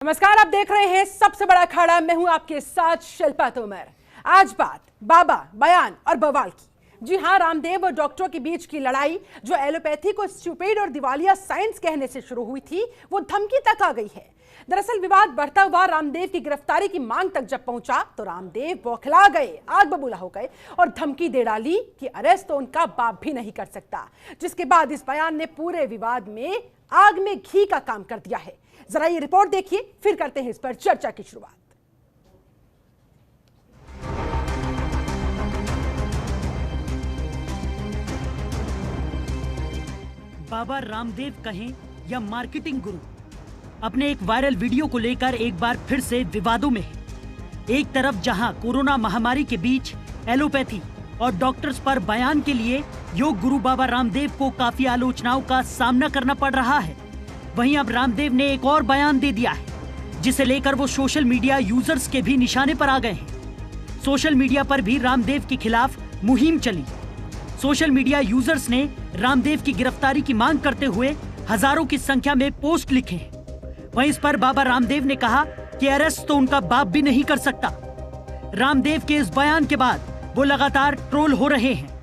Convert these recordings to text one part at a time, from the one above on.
नमस्कार, आप देख रहे हैं सबसे बड़ा अखाड़ा। मैं हूं आपके साथ शिल्पा तोमर। आज बात बाबा, बयान और बवाल की। जी हां, रामदेव और डॉक्टरों के बीच की लड़ाई जो एलोपैथी को स्टूपिड और दिवालिया साइंस कहने से शुरू हुई थी, वो धमकी तक आ गई है। दरअसल विवाद बढ़ता हुआ रामदेव की गिरफ्तारी की मांग तक जब पहुंचा तो रामदेव बौखला गए, आग बबूला हो गए और धमकी दे डाली कि अरेस्ट तो उनका बाप भी नहीं कर सकता। जिसके बाद इस बयान ने पूरे विवाद में आग में घी का काम कर दिया है। जरा ये रिपोर्ट देखिए, फिर करते हैं इस पर चर्चा की शुरुआत। बाबा रामदेव कहें या मार्केटिंग गुरु, अपने एक वायरल वीडियो को लेकर एक बार फिर से विवादों में है। एक तरफ जहां कोरोना महामारी के बीच एलोपैथी और डॉक्टर्स पर बयान के लिए योग गुरु बाबा रामदेव को काफी आलोचनाओं का सामना करना पड़ रहा है, वहीं अब रामदेव ने एक और बयान दे दिया है जिसे लेकर वो सोशल मीडिया यूजर्स के भी निशाने पर आ गए हैं। सोशल मीडिया पर भी रामदेव के खिलाफ मुहिम चली। सोशल मीडिया यूजर्स ने रामदेव की गिरफ्तारी की मांग करते हुए हजारों की संख्या में पोस्ट लिखे हैं। वहीं इस पर बाबा रामदेव ने कहा कि अरेस्ट तो उनका बाप भी नहीं कर सकता। रामदेव के इस बयान के बाद वो लगातार ट्रोल हो रहे हैं।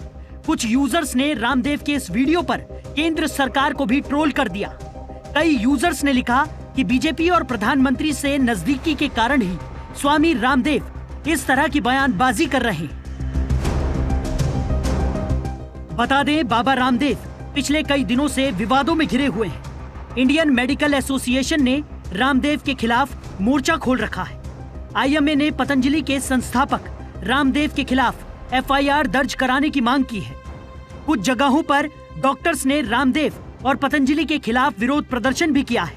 कुछ यूजर्स ने रामदेव के इस वीडियो पर केंद्र सरकार को भी ट्रोल कर दिया। कई यूजर्स ने लिखा कि बीजेपी और प्रधानमंत्री से नजदीकी के कारण ही स्वामी रामदेव इस तरह की बयानबाजी कर रहे हैं। बता दें, बाबा रामदेव पिछले कई दिनों से विवादों में घिरे हुए हैं। इंडियन मेडिकल एसोसिएशन ने रामदेव के खिलाफ मोर्चा खोल रखा है। आईएमए ने पतंजलि के संस्थापक रामदेव के खिलाफ एफआईआर दर्ज कराने की मांग की है। कुछ जगहों पर डॉक्टर्स ने रामदेव और पतंजलि के खिलाफ विरोध प्रदर्शन भी किया है।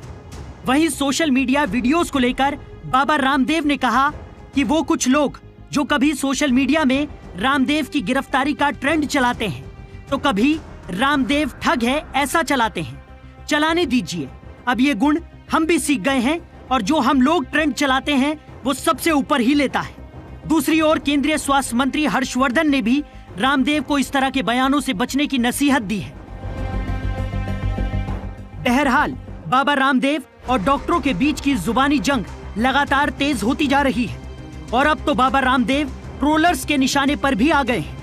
वहीं सोशल मीडिया वीडियोस को लेकर बाबा रामदेव ने कहा कि वो कुछ लोग जो कभी सोशल मीडिया में रामदेव की गिरफ्तारी का ट्रेंड चलाते हैं तो कभी रामदेव ठग है ऐसा चलाते हैं। चलाने दीजिए, अब ये गुण हम भी सीख गए हैं और जो हम लोग ट्रेंड चलाते हैं वो सबसे ऊपर ही लेता है। दूसरी ओर केंद्रीय स्वास्थ्य मंत्री हर्षवर्धन ने भी रामदेव को इस तरह के बयानों से बचने की नसीहत दी है। बहरहाल बाबा रामदेव और डॉक्टरों के बीच की जुबानी जंग लगातार तेज होती जा रही है और अब तो बाबा रामदेव ट्रोलर्स के निशाने पर भी आ गए हैं।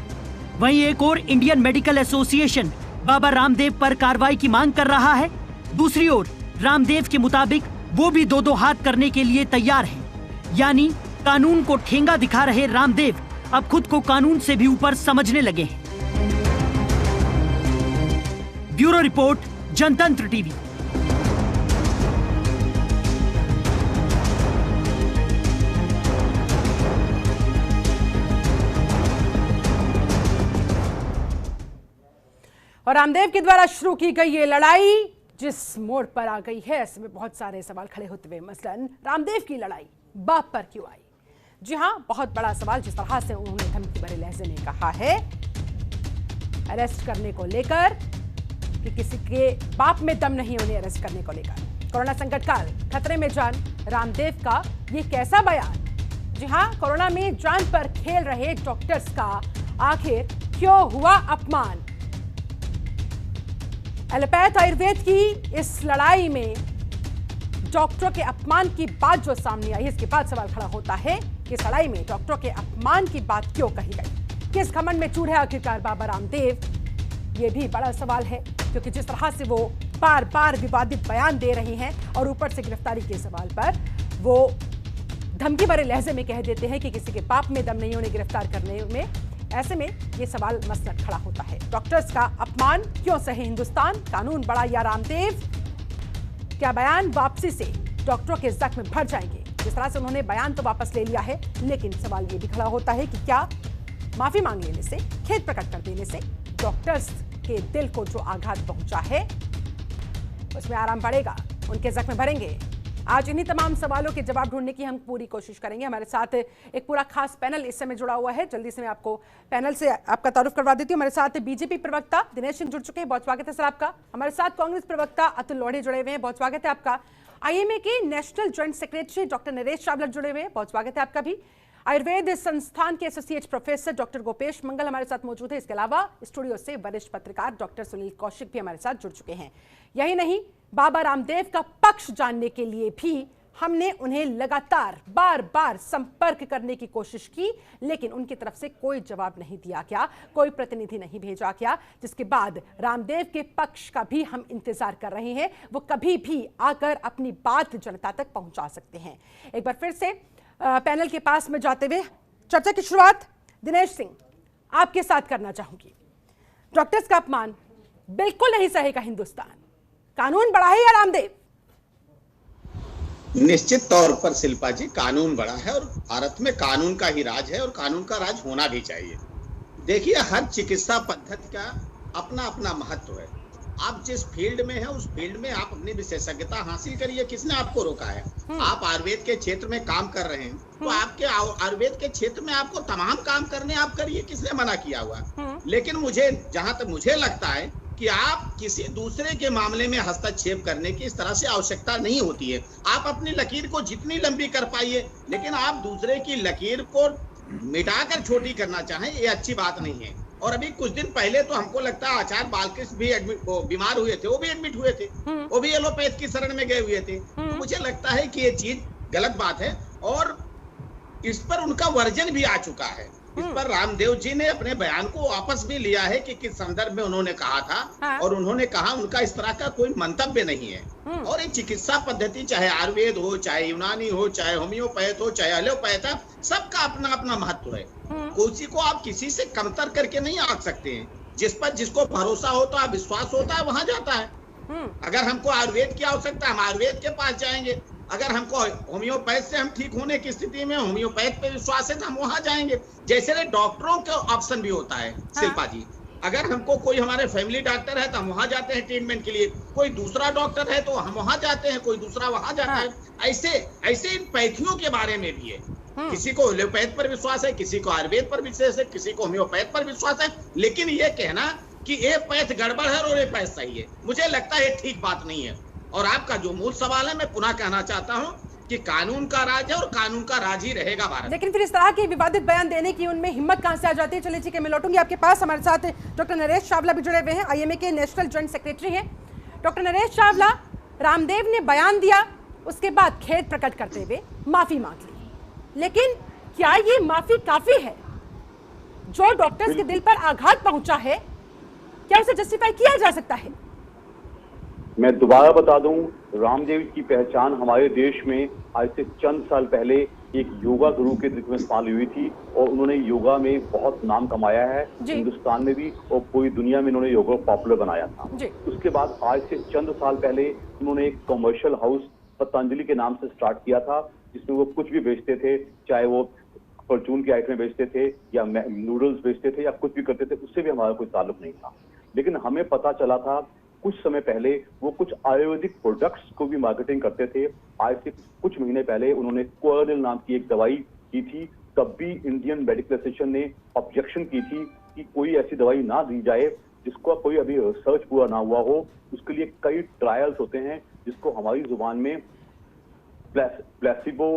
वहीं एक और Indian medical association Baba Ramdev पर कार्रवाई की मांग कर रहा है। दूसरी ओर रामदेव के मुताबिक वो भी दो हाथ करने के लिए तैयार हैं। यानी कानून को ठेंगा दिखा रहे रामदेव अब खुद को कानून से भी ऊपर समझने लगे हैं। ब्यूरो रिपोर्ट, जनतंत्र टीवी। और रामदेव के द्वारा शुरू की गई ये लड़ाई जिस मोड़ पर आ गई है, ऐसे में बहुत सारे सवाल खड़े होते हुए, मसलन रामदेव की लड़ाई बाप पर क्यों आई? जी हां, बहुत बड़ा सवाल। जिस तरह से उन्होंने धमकी भरे लहजे में कहा है अरेस्ट करने को लेकर कि किसी के बाप में दम नहीं उन्हें अरेस्ट करने को लेकर। कोरोना संकट काल, खतरे में जान, रामदेव का ये कैसा बयान? जी हां, कोरोना में जान पर खेल रहे डॉक्टर्स का आखिर क्यों हुआ अपमान? एलोपैथ आयुर्वेद की इस लड़ाई में डॉक्टरों के अपमान की बात जो सामने आई, इसके बाद सवाल खड़ा होता है कि इस लड़ाई में डॉक्टरों के अपमान की बात क्यों कही गई? किस घमंड में चूर है आखिरकार बाबा रामदेव? ये भी बड़ा सवाल है, क्योंकि जिस तरह से वो बार बार विवादित बयान दे रही हैं और ऊपर से गिरफ्तारी के सवाल पर वो धमकी भरे लहजे में कह देते हैं कि किसी के बाप में दम नहीं उन्हें गिरफ्तार करने में। ऐसे में ये सवाल मसलन खड़ा होता है, डॉक्टर्स का अपमान क्यों सहे हिंदुस्तान? कानून बड़ा या रामदेव? क्या बयान वापसी से डॉक्टरों के जख्म भर जाएंगे? जिस तरह से उन्होंने बयान तो वापस ले लिया है, लेकिन सवाल ये भी खड़ा होता है कि क्या माफी मांग लेने से, खेद प्रकट कर देने से डॉक्टर्स के दिल को जो आघात पहुंचा है उसमें आराम पड़ेगा, उनके जख्म भरेंगे? आज इन्हीं तमाम सवालों के जवाब ढूंढने की हम पूरी कोशिश करेंगे। हमारे साथ एक पूरा खास पैनल इस समय जुड़ा हुआ है। जल्दी से मैं आपको पैनल से आपका तारुफ करवा देती हूँ। हमारे साथ बीजेपी प्रवक्ता दिनेश सिंह जुड़ चुके हैं, बहुत स्वागत है सर आपका। हमारे साथ कांग्रेस प्रवक्ता अतुल लोढ़े जुड़े हुए हैं, बहुत स्वागत है आपका। आईएमए के national joint secretary doctor Naresh Chawla जुड़े हुए हैं, बहुत स्वागत है आपका भी। आयुर्वेद संस्थान के एसोसिएट प्रोफेसर डॉक्टर गोपेश मंगल हमारे साथ मौजूद है। इसके अलावा स्टूडियो से वरिष्ठ पत्रकार डॉक्टर सुनील कौशिक भी हमारे साथ जुड़ चुके हैं। यही नहीं, बाबा रामदेव का पक्ष जानने के लिए भी हमने उन्हें लगातार बार बार संपर्क करने की कोशिश की, लेकिन उनकी तरफ से कोई जवाब नहीं दिया गया, कोई प्रतिनिधि नहीं भेजा गया। जिसके बाद रामदेव के पक्ष का भी हम इंतजार कर रहे हैं, वो कभी भी आकर अपनी बात जनता तक पहुंचा सकते हैं। एक बार फिर से पैनल के पास में जाते हुए चर्चा की शुरुआत दिनेश सिंह आपके साथ करना चाहूंगी। डॉक्टर्स का अपमान बिल्कुल नहीं सहेगा हिंदुस्तान, कानून बड़ा है या रामदेव? निश्चित तौर पर शिल्पा जी, कानून बड़ा है और भारत में कानून का ही राज है और कानून का राज होना भी चाहिए। देखिए, हर चिकित्सा पद्धति का अपना अपना महत्व है। आप जिस फील्ड में हैं उस फील्ड में आप अपनी विशेषज्ञता हासिल करिए, किसने आपको रोका है? आप आयुर्वेद के क्षेत्र में काम कर रहे हैं तो आपके आयुर्वेद के क्षेत्र में आपको तमाम काम करने आप करिए, किसने मना किया हुआ? लेकिन मुझे जहां तक मुझे लगता है कि आप किसी दूसरे के मामले में हस्तक्षेप करने की इस तरह से आवश्यकता नहीं होती है। आप अपनी लकीर को जितनी लंबी कर पाइए, लेकिन आप दूसरे की लकीर को मिटाकर छोटी करना चाहें, ये अच्छी बात नहीं है। और अभी कुछ दिन पहले तो हमको लगता है आचार्य बालकृष्ण भी बीमार हुए थे, वो भी एडमिट हुए थे, वो भी एलोपैथ की शरण में गए हुए थे। तो मुझे लगता है कि ये चीज गलत बात है और इस पर उनका वर्जन भी आ चुका है। इस पर रामदेव जी ने अपने बयान को वापस भी लिया है कि किस संदर्भ में उन्होंने कहा था और उन्होंने कहा उनका इस तरह का कोई मंतव्य नहीं है। और ये चिकित्सा पद्धति चाहे आयुर्वेद हो, चाहे यूनानी हो, चाहे होम्योपैथ हो, चाहे एलोपैथ है, सबका अपना अपना महत्व है। किसी को आप किसी से कमतर करके नहीं आंक सकते हैं। जिस पर जिसको भरोसा होता है, विश्वास होता है, वहां जाता है। अगर हमको आयुर्वेद की आवश्यकता है, हम आयुर्वेद के पास जाएंगे। अगर हमको होम्योपैथ से हम ठीक होने की स्थिति में होम्योपैथ पे विश्वास है तो हम वहां जाएंगे। जैसे डॉक्टरों का ऑप्शन भी होता है शिल्पा जी, अगर हमको कोई हमारे फैमिली डॉक्टर है तो हम वहां जाते हैं ट्रीटमेंट के लिए, कोई दूसरा डॉक्टर है तो हम वहां जाते हैं, कोई दूसरा वहां जाता है। ऐसे इन पैथियों के बारे में भी है। किसी को एलोपैथ पर विश्वास है, किसी को आयुर्वेद पर विश्वास है, किसी को होम्योपैथ पर विश्वास है। लेकिन ये कहना कि ये पैथ गड़बड़ है और ये पैथ सही है, मुझे लगता है ठीक बात नहीं है। और आपका जो मूल सवाल है, मैं पुनः कहना चाहता हूं कि कानून का राज है और कानून का राज ही रहेगा भारत। लेकिन फिर इस तरह के विवादित बयान देने की उनमें हिम्मत कहां से आ जाती है? चलिए ठीक है, मैं लौटूंगी आपके पास। हमारे साथ डॉक्टर नरेश चावला भी जुड़े हुए हैं, आईएमए के नेशनल ज्वाइंट सेक्रेटरी हैं। डॉक्टर नरेश चावला, रामदेव ने बयान दिया, उसके बाद खेद प्रकट करते हुए माफी मांग ली, लेकिन क्या ये माफी काफी है? जो डॉक्टर्स के दिल पर आघात पहुंचा है, क्या उसे जस्टिफाई किया जा सकता है? मैं दोबारा बता दूं, रामदेव की पहचान हमारे देश में आज से चंद साल पहले एक योगा गुरु के रूप में इस्तेमाल हुई थी और उन्होंने योगा में बहुत नाम कमाया है हिंदुस्तान में भी और पूरी दुनिया में उन्होंने योगा पॉपुलर बनाया था। उसके बाद आज से चंद साल पहले उन्होंने एक कमर्शियल हाउस पतंजलि के नाम से स्टार्ट किया था, जिसमें वो कुछ भी बेचते थे, चाहे वो परचून के आइटम बेचते थे या नूडल्स बेचते थे या कुछ भी करते थे, उससे भी हमारा कोई ताल्लुक नहीं था। लेकिन हमें पता चला था कुछ समय पहले वो कुछ आयुर्वेदिक प्रोडक्ट्स को भी मार्केटिंग करते थे। आज से कुछ महीने पहले उन्होंने कोरोनिल नाम की एक दवाई की थी, तब भी इंडियन मेडिकल एसोसिएशन ने ऑब्जेक्शन की थी कि कोई ऐसी दवाई ना दी जाए जिसका कोई अभी रिसर्च पूरा ना हुआ हो। उसके लिए कई ट्रायल्स होते हैं जिसको हमारी जुबान में placebo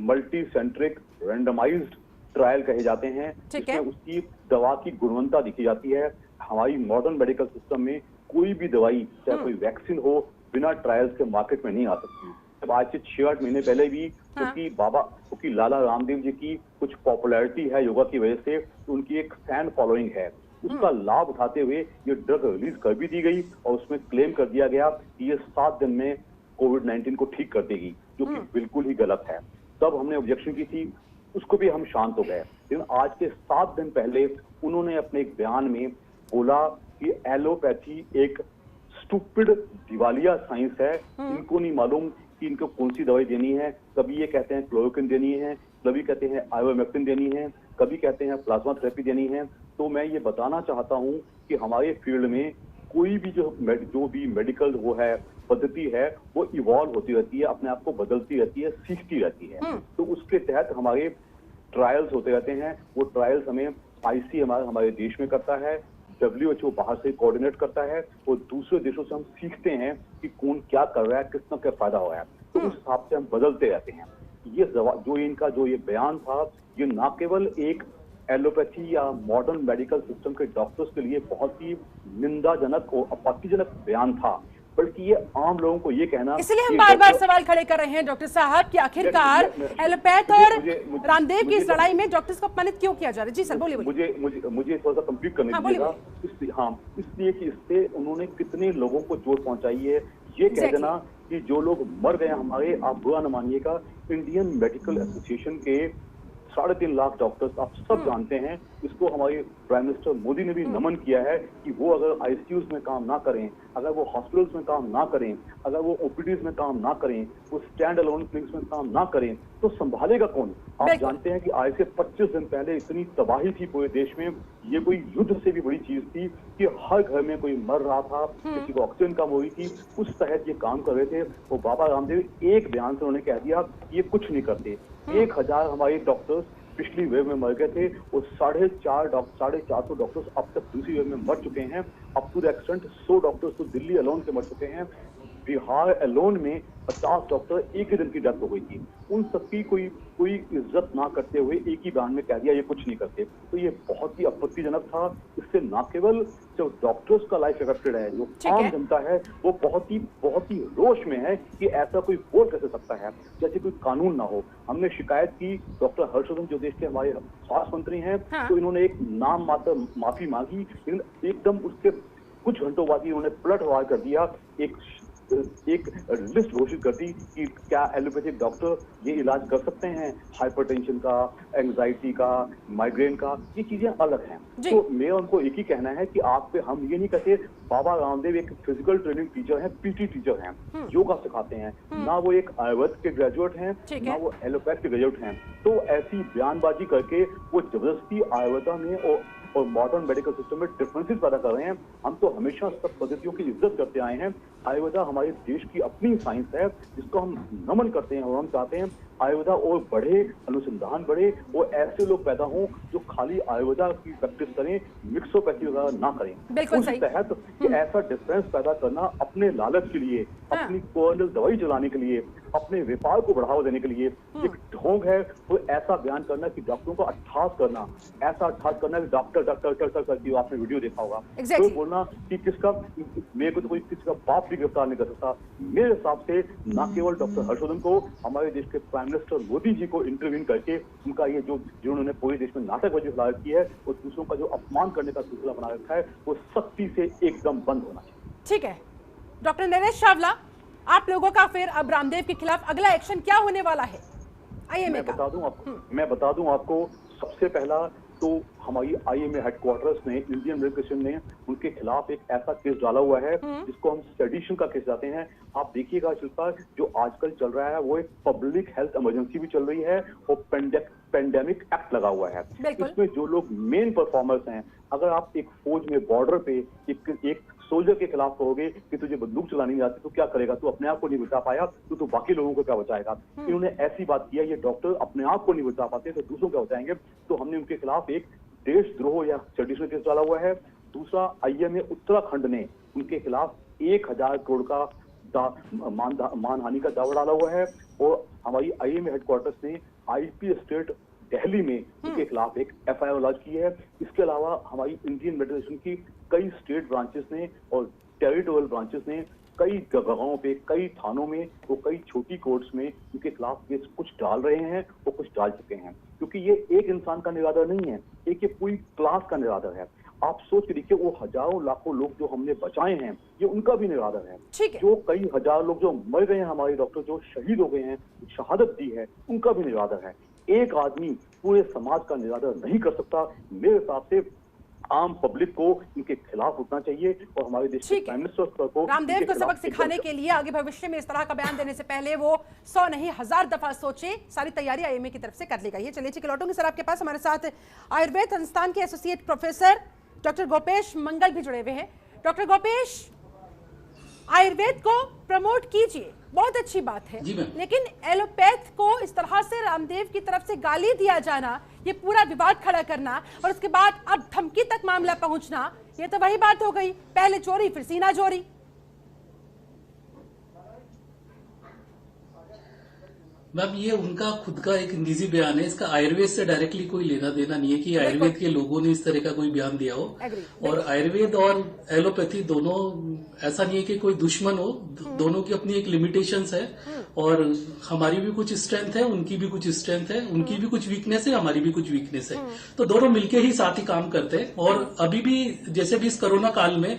multi centric randomised trial कहे जाते हैं, जिसमें उसकी दवा की गुणवत्ता देखी जाती है। हमारी मॉडर्न मेडिकल सिस्टम में कोई भी दवाई, चाहे कोई वैक्सीन हो, बिना ट्रायल्स के मार्केट में नहीं आ सकती। जब आज से 6-8 महीने पहले भी क्योंकि लाला रामदेव जी की कुछ पॉपुलैरिटी है योगा की वजह से, तो उनकी एक फैन फॉलोइंग है, उसका लाभ उठाते हुए ये ड्रग रिलीज कर भी दी गई और उसमें क्लेम कर दिया गया कि ये 7 दिन में कोविड-19 को ठीक कर देगी, जो कि बिल्कुल ही गलत है। तब हमने ऑब्जेक्शन की थी, उसको भी हम शांत हो गए। लेकिन आज के 7 दिन पहले उन्होंने अपने एक बयान में बोला कि एलोपैथी एक स्टूपिड दिवालिया साइंस है, इनको नहीं मालूम कि इनको कौन सी दवाई देनी है। कभी ये कहते हैं क्लोरोक्विन देनी है, कभी कहते हैं आइवरमेक्टिन देनी है, कभी कहते हैं प्लाज्मा थेरेपी देनी है। तो मैं ये बताना चाहता हूँ कि हमारे फील्ड में कोई भी जो भी मेडिकल वो है पद्धति है, वो इवॉल्व होती रहती है, अपने आप को बदलती रहती है, सीखती रहती है। तो उसके तहत हमारे ट्रायल्स होते रहते हैं। वो ट्रायल्स हमें आईसी हमारे देश में करता है, WHO बाहर से कोऑर्डिनेट करता है और दूसरे देशों से हम सीखते हैं कि कौन क्या कर रहा है, कितना क्या फायदा हो रहा है, तो उस हिसाब से हम बदलते रहते हैं। ये जो इनका जो ये बयान था, ये ना केवल एक एलोपैथी या मॉडर्न मेडिकल सिस्टम के डॉक्टर्स के लिए बहुत ही निंदाजनक और आपत्तिजनक बयान था, बल्कि ये आम लोगों को ये कहना, इसलिए हम बार बार सवाल खड़े कर रहे हैं डॉक्टर साहब कि आखिरकार एलोपैथ और रामदेव की इस लड़ाई में डॉक्टर्स को अपमानित क्यों किया जा रहा है। जी सर बोलिए। मुझे थोड़ा सा कंप्लीट करने दीजिएगा। इसलिए कि इससे उन्होंने कितने लोगों को चोट पहुंचाई है। ये कह देना कि जो लोग मर गए हमारे, आप बुरा न मानिएगा, इंडियन मेडिकल एसोसिएशन के 3.5 लाख डॉक्टर्स आप सब जानते हैं। इसको हमारे प्राइम मिनिस्टर मोदी ने भी नमन किया है कि वो अगर आईसीयूज में काम ना करें, अगर वो हॉस्पिटल्स में काम ना करें, अगर वो ओपीडीज में काम ना करें, वो स्टैंड अलोन क्लिनिक्स में काम ना करें, तो संभालेगा कौन। आप जानते हैं कि आज से 25 दिन पहले इतनी तबाही थी पूरे देश में, ये कोई युद्ध से भी बड़ी चीज थी कि हर घर में कोई मर रहा था, किसी को ऑक्सीजन कम हो रही थी, उस तहत ये काम कर रहे थे। वो बाबा रामदेव एक बयान से उन्होंने कह दिया ये कुछ नहीं करते। 1000 हमारे डॉक्टर्स पिछली वेव में मर गए थे और 450 डॉक्टर्स अब तक दूसरी वेव में मर चुके हैं। Up to the extent 100 doctors तो दिल्ली अलोन के मर चुके हैं। बिहार अलोन में 50 डॉक्टर एक ही दिन की डेथ हो गई थी। उन सबकी कोई इज्जत ना करते हुए एक ही बयान में कह दिया ये कुछ नहीं करते, तो ये बहुत ही आपत्तिजनक था। इससे न केवल जो डॉक्टर्स का लाइफ अफेक्टेड है, जो आम जनता है वो बहुत ही रोष में है कि ऐसा कोई बोल कैसे सकता है, जैसे कोई कानून ना हो। हमने शिकायत की, डॉक्टर हर्षवर्धन जो देश के हमारे स्वास्थ्य मंत्री हैं, तो इन्होंने एक नाम मात्र माफी मांगी, लेकिन एकदम उसके कुछ घंटों बाद ही उन्होंने पलटवार कर दिया, एक लिस्ट घोषित कर दी कि क्या एलोपैथिक डॉक्टर ये इलाज कर सकते हैं हाइपरटेंशन का, एंजाइटी का, माइग्रेन का, ये चीजें अलग हैं। तो मेरा उनको एक ही कहना है कि आप पे हम ये नहीं कहते। बाबा रामदेव एक फिजिकल ट्रेनिंग टीचर हैं, पीटी टीचर हैं, योगा सिखाते हैं, ना वो एक आयुर्वेद के ग्रेजुएट हैं, ना वो एलोपैथ के ग्रेजुएट हैं। तो ऐसी बयानबाजी करके वो जबरदस्ती आयुर्वेदा में और मॉडर्न मेडिकल सिस्टम में डिफरेंसेस पैदा कर रहे हैं। हम तो हमेशा सब पद्धतियों की इज्जत करते आए हैं। आयुर्वेदा हमारे देश की अपनी साइंस है जिसको हम नमन करते हैं और हम चाहते हैं आयुर्वेदा और बढ़े, अनुसंधान बढ़े और ऐसे लोग पैदा हों जो खाली आयुर्वेदा की प्रैक्टिस करें, मिक्सोपैथी वगैरह ना करें। उस तहत कि ऐसा डिफरेंस पैदा करना अपने लालच के लिए, अपनी कोरोनल दवाई चलाने के लिए, अपने व्यापार को बढ़ावा देने के लिए एक ढोंग है। तो ऐसा बयान करना कि डॉक्टरों को अट्ठास करना, ऐसा अट्ठास करना कि डॉक्टर करती हो, आपने वीडियो देखा होगा। तो बोलना कि किसका, मेरे को तो कोई किसी का बाप भी गिरफ्तार नहीं कर सकता। मेरे हिसाब से न केवल डॉक्टर हर्षवर्धन को, हमारे देश के प्राइम मिनिस्टर मोदी जी को इंटरवीन करके उनका ये जो जिन्होंने पूरे देश में नाटकबाजी फैला रखी है और दूसरों का जो अपमान करने का सिलसिला बना रखा है, वो सख्ती से एकदम बंद होना चाहिए। ठीक है डॉक्टर नरेश चावला, आप लोगों का फिर अब रामदेव के खिलाफ अगला एक्शन क्या होने वाला है? आइए मैं बता दूं आपको सबसे पहला तो हमारी आईएमए हेडक्वार्टर्स ने, इंडियन मेडिकल एसोसिएशन ने उनके खिलाफ एक ऐसा केस डाला हुआ है जिसको हम सेडिशन का केस जाते हैं। आप देखिएगा शिल्पा, जो आजकल चल रहा है वो एक पब्लिक हेल्थ इमरजेंसी भी चल रही है और पेंडेमिक एक्ट लगा हुआ है। इसमें जो लोग मेन परफॉर्मर्स हैं, अगर आप एक फौज में बॉर्डर पे एक सोल्जर के खिलाफ कहोगे कि तुझे बंदूक चलानी नहीं आती तो क्या करेगा, तू अपने आप को नहीं बचा पाया तो बाकी लोगों को क्या बचाएगा। इन्होंने ऐसी बात किया, ये डॉक्टर अपने आप को नहीं बचा पाते तो दूसरों क्या बचाएंगे। तो हमने उनके खिलाफ एक देशद्रोह या सेडिशन केस डाला हुआ है। दूसरा, आईएमए उत्तराखंड ने उनके खिलाफ 1000 करोड़ का मानहानि का दावा डाला हुआ है और हमारी आईएमए हेडक्वार्टर्स ने आईपी स्टेट दिल्ली में उनके खिलाफ एक एफआईआर लॉन्च की है। इसके अलावा हमारी इंडियन मेडिकल एसोसिएशन की कई स्टेट ब्रांचेस ने और टेरिटोरियल ब्रांचेस ने कई जगहों पे, कई थानों में और कई छोटी कोर्ट्स में उनके खिलाफ केस कुछ डाल रहे हैं और कुछ डाल चुके हैं, क्योंकि ये एक इंसान का निरादर नहीं है, एक ये पूरी क्लास का निरादर है। आप सोच के देखिए, वो हजारों लाखों लोग जो हमने बचाए हैं, ये उनका भी निरादर है। जो कई हजार लोग जो मर गए हैं, हमारे डॉक्टर जो शहीद हो गए हैं, शहादत दी है, उनका भी निरादर है। एक आदमी पूरे समाज का निरादर नहीं कर सकता। मेरे हिसाब से आम पब्लिक को इनके खिलाफ उठना चाहिए और हमारे देश के प्राइम मिनिस्टर को रामदेव को सबक सिखाने के लिए आगे भविष्य में इस तरह का बयान देने से पहले वो 100 नहीं 1000 दफा सोचे। सारी तैयारी आईएमए की तरफ से कर ली गई है। चलिए ठीक है, लौटूंगी सर आपके पास। हमारे साथ आयुर्वेद संस्थान के एसोसिएट प्रोफेसर डॉक्टर गोपेश मंगल भी जुड़े हुए हैं। डॉक्टर गोपेश, आयुर्वेद को प्रमोट कीजिए, बहुत अच्छी बात है, लेकिन एलोपैथ को इस तरह से रामदेव की तरफ से गाली दिया जाना, ये पूरा विवाद खड़ा करना और उसके बाद अब धमकी तक मामला पहुंचना, ये तो वही बात हो गई, पहले चोरी फिर सीना चोरी। मैम ये उनका खुद का एक निजी बयान है, इसका आयुर्वेद से डायरेक्टली कोई लेना देना नहीं है कि आयुर्वेद के लोगों ने इस तरह का कोई बयान दिया हो। और आयुर्वेद और एलोपैथी दोनों ऐसा नहीं है कि कोई दुश्मन हो, दोनों की अपनी एक लिमिटेशंस है और हमारी भी कुछ स्ट्रेंथ है, उनकी भी कुछ स्ट्रेंथ है, उनकी भी कुछ वीकनेस है, हमारी भी कुछ वीकनेस है। तो दोनों मिलके ही साथ ही काम करते हैं। और अभी भी जैसे भी इस कोरोना काल में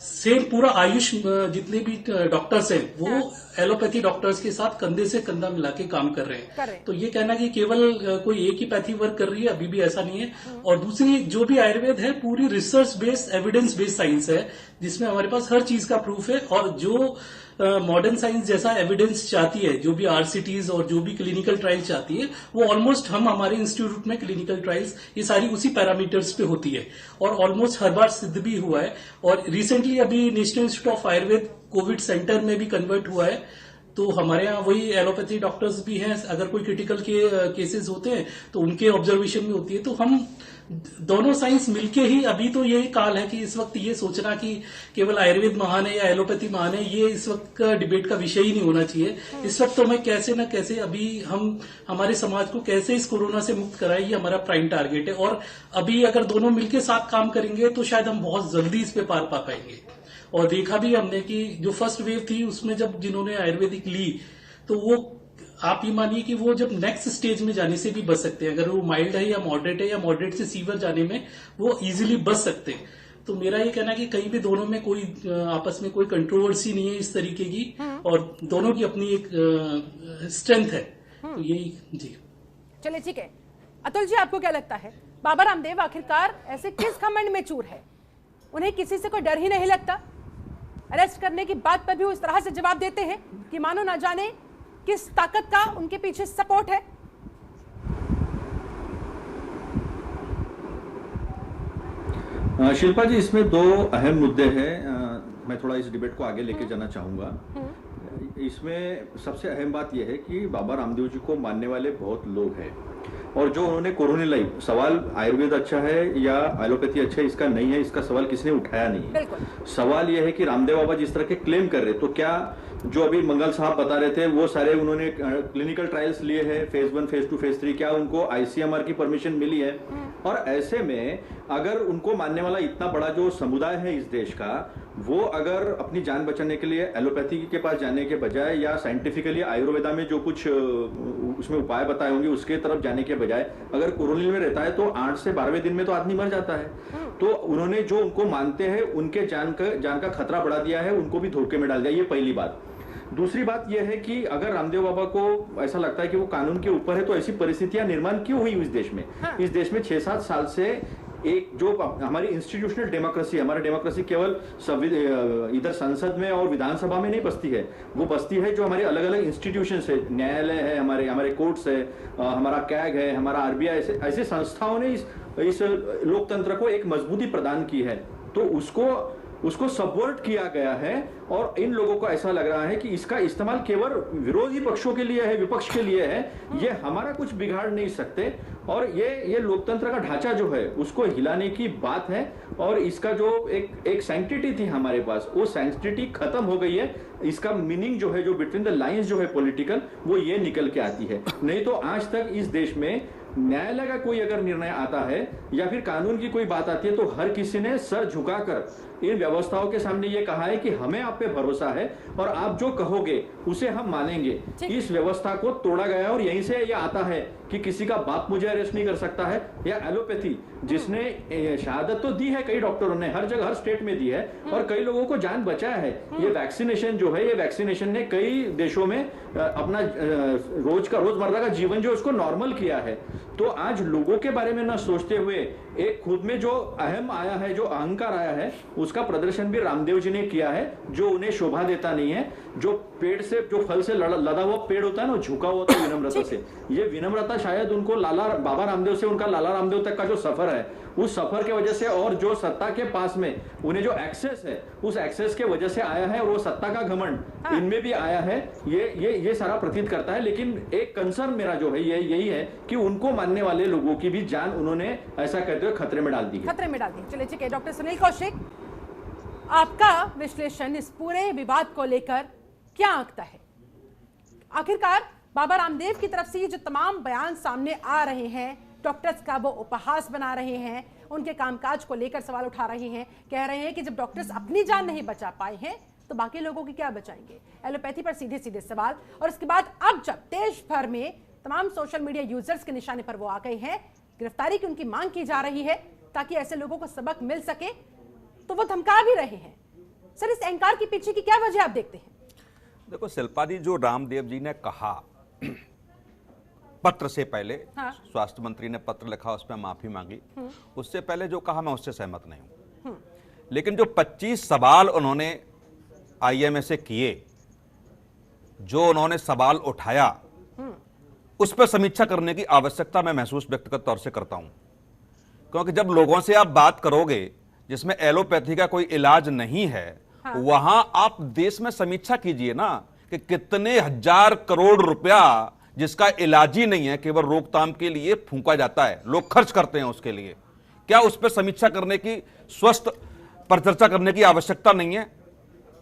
सेम पूरा आयुष जितने भी डॉक्टर्स हैं वो एलोपैथी डॉक्टर्स के साथ कंधे से कंधा मिला के काम कर रहे हैं। तो ये कहना कि केवल कोई एक ही पैथी वर्क कर रही है, अभी भी ऐसा नहीं है। और दूसरी जो भी आयुर्वेद है पूरी research based evidence based science है, जिसमें हमारे पास हर चीज का प्रूफ है। और जो मॉडर्न साइंस जैसा एविडेंस चाहती है, जो भी आरसीटीज और जो भी क्लिनिकल ट्रायल चाहती है, वो ऑलमोस्ट हम हमारे इंस्टीट्यूट में क्लिनिकल ट्रायल्स ये सारी उसी पैरामीटर्स पे होती है और ऑलमोस्ट हर बार सिद्ध भी हुआ है। और रिसेंटली अभी national institute of Ayurveda Covid centre में भी कन्वर्ट हुआ है। तो हमारे यहाँ वही एलोपैथी डॉक्टर्स भी हैं, अगर कोई क्रिटिकल केसेस होते हैं तो उनके ऑब्जर्वेशन में होती है। तो हम दोनों साइंस मिलके ही, अभी तो यही काल है कि इस वक्त ये सोचना कि केवल आयुर्वेद महान है या एलोपैथी महान है, ये इस वक्त का डिबेट का विषय ही नहीं होना चाहिए। इस वक्त तो हमें कैसे न कैसे अभी हम हमारे समाज को कैसे इस कोरोना से मुक्त कराए, ये हमारा प्राइम टारगेट है। और अभी अगर दोनों मिलके साथ काम करेंगे तो शायद हम बहुत जल्दी इस पे पार पा पाएंगे। और देखा भी हमने कि जो फर्स्ट वेव थी उसमें जब जिन्होंने आयुर्वेदिक ली तो वो आप ये मानिए कि वो जब नेक्स्ट स्टेज में जाने से भी बच सकते हैं। अगर वो माइल्ड है या मॉडरेट है या मॉडरेट से सीवियर जाने में वो इजीली बच सकते हैं। तो मेरा ये कहना है कि कहीं भी दोनों में कोई आपस में कोई कंट्रोवर्सी नहीं है इस तरीके की, और दोनों की अपनी एक स्ट्रेंथ है। तो यही जी। चलिए ठीक है, अतुल जी आपको क्या लगता है, बाबा रामदेव आखिरकार ऐसे किस घमंड में चूर है? उन्हें किसी से कोई डर ही नहीं लगता? अरेस्ट करने की बात पर भी वो इस तरह से जवाब देते हैं कि मानो ना जाने किस ताकत का उनके पीछे सपोर्ट है। शिल्पा जी, इसमें दो अहम मुद्दे हैं। मैं थोड़ा इस डिबेट को आगे लेके जाना चाहूंगा। इसमें सबसे अहम बात यह है कि बाबा रामदेव जी को मानने वाले बहुत लोग हैं, और जो उन्होंने कोरोना लाई, सवाल आयुर्वेद अच्छा है या एलोपैथी अच्छा है इसका नहीं है, इसका सवाल किसने उठाया नहीं है। सवाल यह है कि रामदेव बाबा जिस तरह के क्लेम कर रहे, तो क्या जो अभी मंगल साहब बता रहे थे वो सारे उन्होंने क्लिनिकल ट्रायल्स लिए हैं, फेज 1 फेज 2 फेज 3, क्या उनको आईसीएमआर की परमिशन मिली है? और ऐसे में अगर उनको मानने वाला इतना बड़ा जो समुदाय है इस देश का, वो अगर अपनी जान बचाने के लिए एलोपैथी के पास जाने के बजाय या साइंटिफिकली आयुर्वेदा में जो कुछ उसमें उपाय बताए होंगे उसके तरफ जाने के बजाय अगर कोरोना में रहता है तो 8 से 12वें दिन में तो आदमी मर जाता है। तो उन्होंने जो उनको मानते हैं उनके जान का खतरा बढ़ा दिया है, उनको भी धोखे में डाल दिया। ये पहली बात। दूसरी बात यह है कि अगर रामदेव बाबा को ऐसा लगता है कि वो कानून के ऊपर है, तो ऐसी परिस्थितियां निर्माण क्यों हुई इस देश में? इस देश में 6-7 साल से एक जो हमारी इंस्टीट्यूशनल डेमोक्रेसी, हमारी डेमोक्रेसी केवल इधर संसद में और विधानसभा में नहीं बसती है, वो बसती है जो हमारे अलग अलग इंस्टीट्यूशंस है, न्यायालय है, हमारे कोर्ट्स है, हमारा कैग है, हमारा आरबीआई, ऐसे संस्थाओं ने इस लोकतंत्र को एक मजबूती प्रदान की है। तो उसको सबवर्ट किया गया है, और इन लोगों को ऐसा लग रहा है कि इसका इस्तेमाल केवल विरोधी पक्षों के लिए है, विपक्ष के लिए है, ये हमारा कुछ बिगाड़ नहीं सकते। और ये लोकतंत्र का ढांचा जो है उसको हिलाने की बात है, और इसका जो एक सैंक्टिटी थी हमारे पास, वो सैंक्टिटी खत्म हो गई है। इसका मीनिंग जो है, जो बिटवीन द लाइंस जो है पॉलिटिकल, वो ये निकल के आती है। नहीं तो आज तक इस देश में न्यायालय का कोई अगर निर्णय आता है या फिर कानून की कोई बात आती है तो हर किसी ने सर झुकाकर इन व्यवस्थाओं के सामने ये कहा है कि हमें आप पे भरोसा है और आप जो कहोगे उसे हम मानेंगे। इस व्यवस्था को तोड़ा गया है, और यहीं से ये आता है कि किसी का बाप मुझे अरेस्ट नहीं कर सकता है। या एलोपैथी जिसने शहादत तो दी है, कई डॉक्टरों ने हर जगह हर स्टेट में दी है, और कई लोगों को जान बचाया है। ये वैक्सीनेशन जो है, ये वैक्सीनेशन ने कई देशों में अपना रोजमर्रा का जीवन जो उसको नॉर्मल किया है। तो आज लोगों के बारे में न सोचते हुए एक खुद में जो अहम आया है, जो अहंकार आया है, उसका प्रदर्शन भी रामदेव जी ने किया है, जो उन्हें शोभा देता नहीं है। जो पेड़ से, जो फल से लदा हुआ पेड़ होता है ना, झुका हुआ होता है विनम्रता से। ये विनम्रता शायद उनको बाबा रामदेव से उनका लाला रामदेव तक का जो सफर है, उस सफर के वजह से, और जो सत्ता के पास में उन्हें जो एक्सेस है, उस एक्सेस के वजह से आया है, और वो सत्ता का घमंड इनमें भी आया है। ये सारा प्रतीत करता है। लेकिन एक कंसर्न मेरा जो है यही है कि उनको मानने वाले लोगों की भी जान उन्होंने ऐसा करते हुए खतरे में डाल दी। चलिए ठीक है, डॉक्टर सुनील कौशिक, आपका विश्लेषण इस पूरे विवाद को लेकर क्या आंकता है? आखिरकार बाबा रामदेव की तरफ से ये जो तमाम बयान सामने आ रहे हैं, डॉक्टर्स का वो उपहास बना रहे हैं, उनके कामकाज को लेकर सवाल उठा रहे हैं, कह रहे हैं कि जब डॉक्टर्स अपनी जान नहीं बचा पाए हैं तो बाकी लोगों की क्या बचाएंगे। एलोपैथी पर सीधे सीधे सवाल। और उसके बाद अब जब देश भर में तमाम सोशल मीडिया यूजर्स के निशाने पर वो आ गए हैं, गिरफ्तारी की उनकी मांग की जा रही है ताकि ऐसे लोगों को सबक मिल सके, तो वो धमका भी रहे हैं। सर, इस अहंकार के पीछे की क्या वजह आप देखते हैं? देखो शिल्पा जी, जो रामदेव जी ने कहा पत्र से पहले, हाँ। स्वास्थ्य मंत्री ने पत्र लिखा, उसमें माफी मांगी, उससे पहले जो कहा मैं उससे सहमत नहीं हूं। लेकिन जो 25 सवाल उन्होंने आईएमए से किए, जो उन्होंने सवाल उठाया, उस पर समीक्षा करने की आवश्यकता मैं महसूस व्यक्तिगत तौर से करता हूं। क्योंकि जब लोगों से आप बात करोगे जिसमें एलोपैथी का कोई इलाज नहीं है, हाँ। वहां आप देश में समीक्षा कीजिए ना कि कितने हजार करोड़ रुपया जिसका इलाज ही नहीं है, केवल रोकथाम के लिए फूंका जाता है, लोग खर्च करते हैं उसके लिए। क्या उस पर समीक्षा करने की, स्वस्थ पर चर्चा करने की आवश्यकता नहीं है?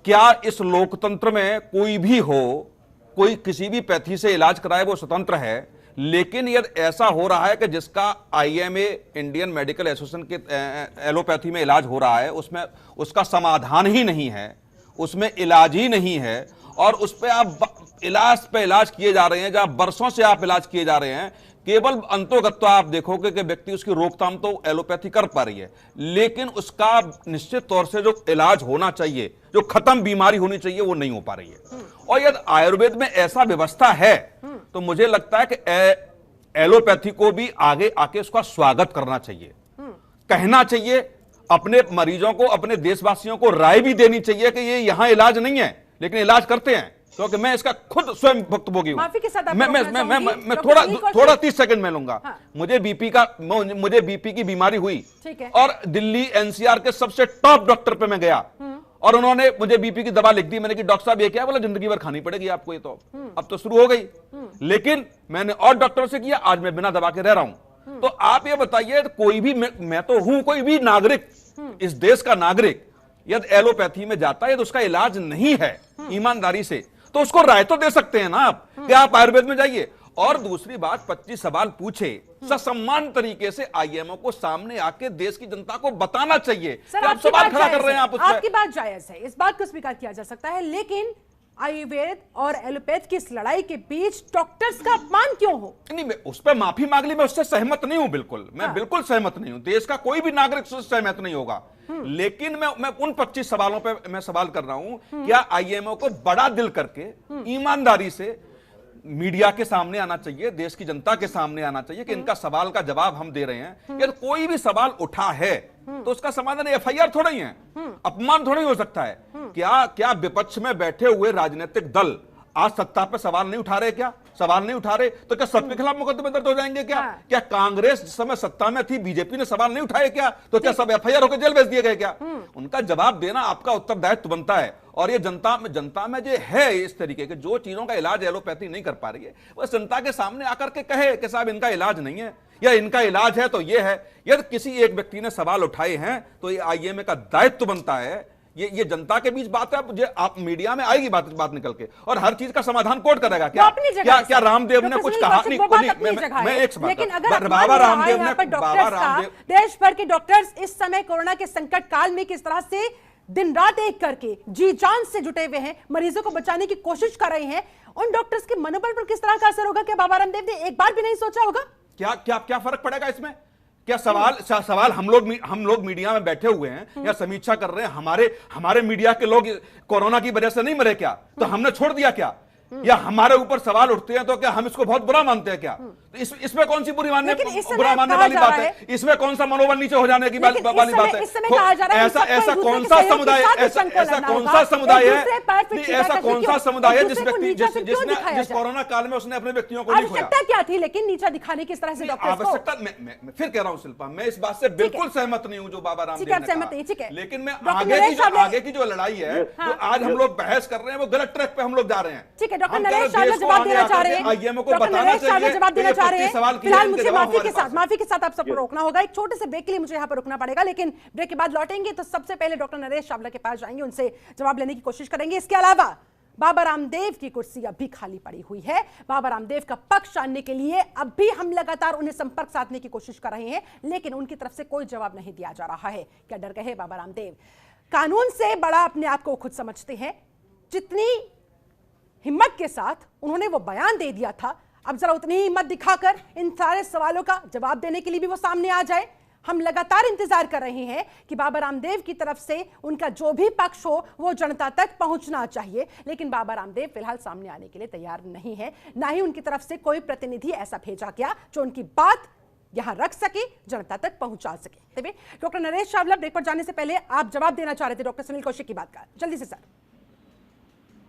क्या इस लोकतंत्र में कोई भी हो, कोई किसी भी पैथी से इलाज कराए, वो स्वतंत्र है। लेकिन यदि ऐसा हो रहा है कि जिसका आईएमए, इंडियन मेडिकल एसोसिएशन के एलोपैथी में इलाज हो रहा है, उसमें उसका समाधान ही नहीं है, उसमें इलाज ही नहीं है, और उस पर आप इलाज पे इलाज किए जा रहे हैं, जहां बरसों से आप इलाज किए जा रहे हैं, केवल अंतोगत्वा आप देखोगे कि व्यक्ति उसकी रोकथाम तो एलोपैथी कर पा रही है, लेकिन उसका निश्चित तौर से जो इलाज होना चाहिए, जो खत्म बीमारी होनी चाहिए, वो नहीं हो पा रही है। और यदि आयुर्वेद में ऐसा व्यवस्था है तो मुझे लगता है कि एलोपैथी को भी आगे आके उसका स्वागत करना चाहिए, कहना चाहिए, अपने मरीजों को, अपने देशवासियों को राय भी देनी चाहिए कि ये यहां इलाज नहीं है लेकिन इलाज करते हैं। क्योंकि मैं इसका खुद स्वयं भुक्तभोगी हूं। मैं थोड़ा 30 सेकंड में लूंगा। हाँ। मुझे बीपी की बीमारी हुई और दिल्ली एनसीआर के सबसे टॉप डॉक्टर पे मैं गया और उन्होंने मुझे बीपी की दवा लिख दी। मैंने कहा डॉक्टर साहब ये क्या? बोला जिंदगी भर खानी पड़ेगी आपको ये, तो अब तो शुरू हो गई। लेकिन मैंने और डॉक्टर से किया, आज मैं बिना दवा के रह रहा हूं। तो आप ये बताइए, कोई भी, मैं तो हूं कोई भी नागरिक, इस देश का नागरिक, यदि एलोपैथी में जाता है तो उसका इलाज नहीं है ईमानदारी से, तो उसको राय तो दे सकते हैं ना आप कि आप आयुर्वेद में जाइए। और दूसरी बात, 25 सवाल पूछे, ससम्मान तरीके से आईएमओ को सामने आके देश की जनता को बताना चाहिए कि आप सवाल खड़ा कर रहे हैं। आपकी बात जायज है, इस बात को स्वीकार किया जा सकता है, लेकिन आयुर्वेद और एलोपैथ की इस लड़ाई के बीच डॉक्टर्स का अपमान क्यों हो? नहीं, मैं उस पर माफी मांग ली, मैं उससे सहमत नहीं हूं, बिल्कुल मैं बिल्कुल सहमत नहीं हूं। देश का कोई भी नागरिक उससे सहमत नहीं होगा। लेकिन मैं उन 25 सवालों पे मैं सवाल कर रहा हूं, क्या आईएमओ को बड़ा दिल करके ईमानदारी से मीडिया के सामने आना चाहिए, देश की जनता के सामने आना चाहिए कि इनका सवाल का जवाब हम दे रहे हैं। यदि कोई भी सवाल उठा है तो उसका समाधान एफआईआर थोड़ा ही है, अपमान थोड़ा ही हो सकता है। क्या विपक्ष में बैठे हुए राजनीतिक दल आज सत्ता पे सवाल नहीं उठा रहे? क्या सवाल नहीं उठा रहे तो क्या सबके खिलाफ मुकदमे दर्ज हो जाएंगे? क्या कांग्रेस जिस समय सत्ता में थी, बीजेपी ने सवाल नहीं उठाए क्या? तो क्या सब एफआईआर होकर जेल भेज दिए गए क्या? उनका जवाब देना आपका उत्तरदायित्व बनता है। और ये जनता में जो है इस तरीके के, जो चीजों का इलाज एलोपैथी नहीं कर पा रही है, वह जनता के सामने आकर के कहे कि साहब इनका इलाज नहीं है या इनका इलाज है तो ये है। यदि किसी एक व्यक्ति ने सवाल उठाए हैं तो ये आईएमए का दायित्व बनता है, ये जनता के बीच बात है। मुझे आप मीडिया में आएगी बात निकल के और हर चीज का समाधान कोर्ट करेगा। क्या रामदेव ने कुछ कहा? मैं एक सवाल, बाबा रामदेव, देश भर के डॉक्टर्स इस समय कोरोना के संकट काल में किस तरह से दिन रात एक करके जी जान से जुटे हुए हैं, मरीजों को बचाने की कोशिश कर रहे हैं, उन डॉक्टर्स के मनोबल पर किस तरह का असर होगा? क्या बाबा रामदेव ने एक बार भी नहीं सोचा होगा? क्या फर्क पड़ेगा इसमें? क्या सवाल हम लोग मीडिया में बैठे हुए हैं या समीक्षा कर रहे हैं, हमारे मीडिया के लोग कोरोना की वजह से नहीं मरे क्या? तो हमने छोड़ दिया क्या? या हमारे ऊपर सवाल उठते हैं तो क्या हम इसको बहुत बुरा मानते हैं क्या? तो इसमें कौन सी बुरा मानने वाली बात है? इसमें कौन सा मनोबल नीचे हो जाने की वाली बात है? ऐसा कौन सा समुदाय है, ऐसा कौन सा समुदाय है जिस कोरोना काल में उसने अपने व्यक्तियों को नहीं खोया? आवश्यकता क्या थी लेकिन नीचा दिखाने की, किस तरह से आवश्यकता? मैं फिर कह रहा हूं शिल्पा, मैं इस बात से बिल्कुल सहमत नहीं हूं जो बाबा रामदेव ने कहा। लेकिन मैं आगे की जो लड़ाई है, जो आज हम लोग बहस कर रहे हैं, वो गलत ट्रैक पे हम लोग जा रहे हैं। डॉक्टर नरेश शाह जवाब देना चाह रहे हैं, डॉक्टर नरेश शाह जवाब देना चाह रहे हैं। फिलहाल मुझे माफी के साथ आप सबको रोकना होगा, एक छोटे से ब्रेक के लिए मुझे यहाँ पर रुकना पड़ेगा, लेकिन ब्रेक के बाद लौटेंगे तो सबसे पहले डॉक्टर नरेश शावला के पास जाएंगे, उनसे जवाब लेने की कोशिश करेंगे। इसके अलावा बाबा रामदेव की कुर्सी अब भी खाली पड़ी हुई है। बाबा रामदेव का पक्ष जानने के लिए अब भी हम लगातार उन्हें संपर्क साधने की कोशिश कर रहे हैं, लेकिन उनकी तरफ से कोई जवाब नहीं दिया जा रहा है। क्या डर गए बाबा रामदेव? कानून से बड़ा अपने आप को खुद समझते हैं। जितनी हिम्मत के साथ उन्होंने वो बयान दे दिया था, अब जरा उतनी ही हिम्मत दिखाकर इन सारे सवालों का जवाब देने के लिए भी वो सामने आ जाए। हम लगातार इंतजार कर रहे हैं कि बाबा रामदेव की तरफ से उनका जो भी पक्ष हो वो जनता तक पहुंचना चाहिए, लेकिन बाबा रामदेव फिलहाल सामने आने के लिए तैयार नहीं है। ना ही उनकी तरफ से कोई प्रतिनिधि ऐसा भेजा गया जो उनकी बात यहां रख सके, जनता तक पहुंचा सके। डॉक्टर नरेश चावला, ब्रेक पर जाने से पहले आप जवाब देना चाह रहे थे डॉक्टर सुनील कौशिक की बात का, जल्दी से सर।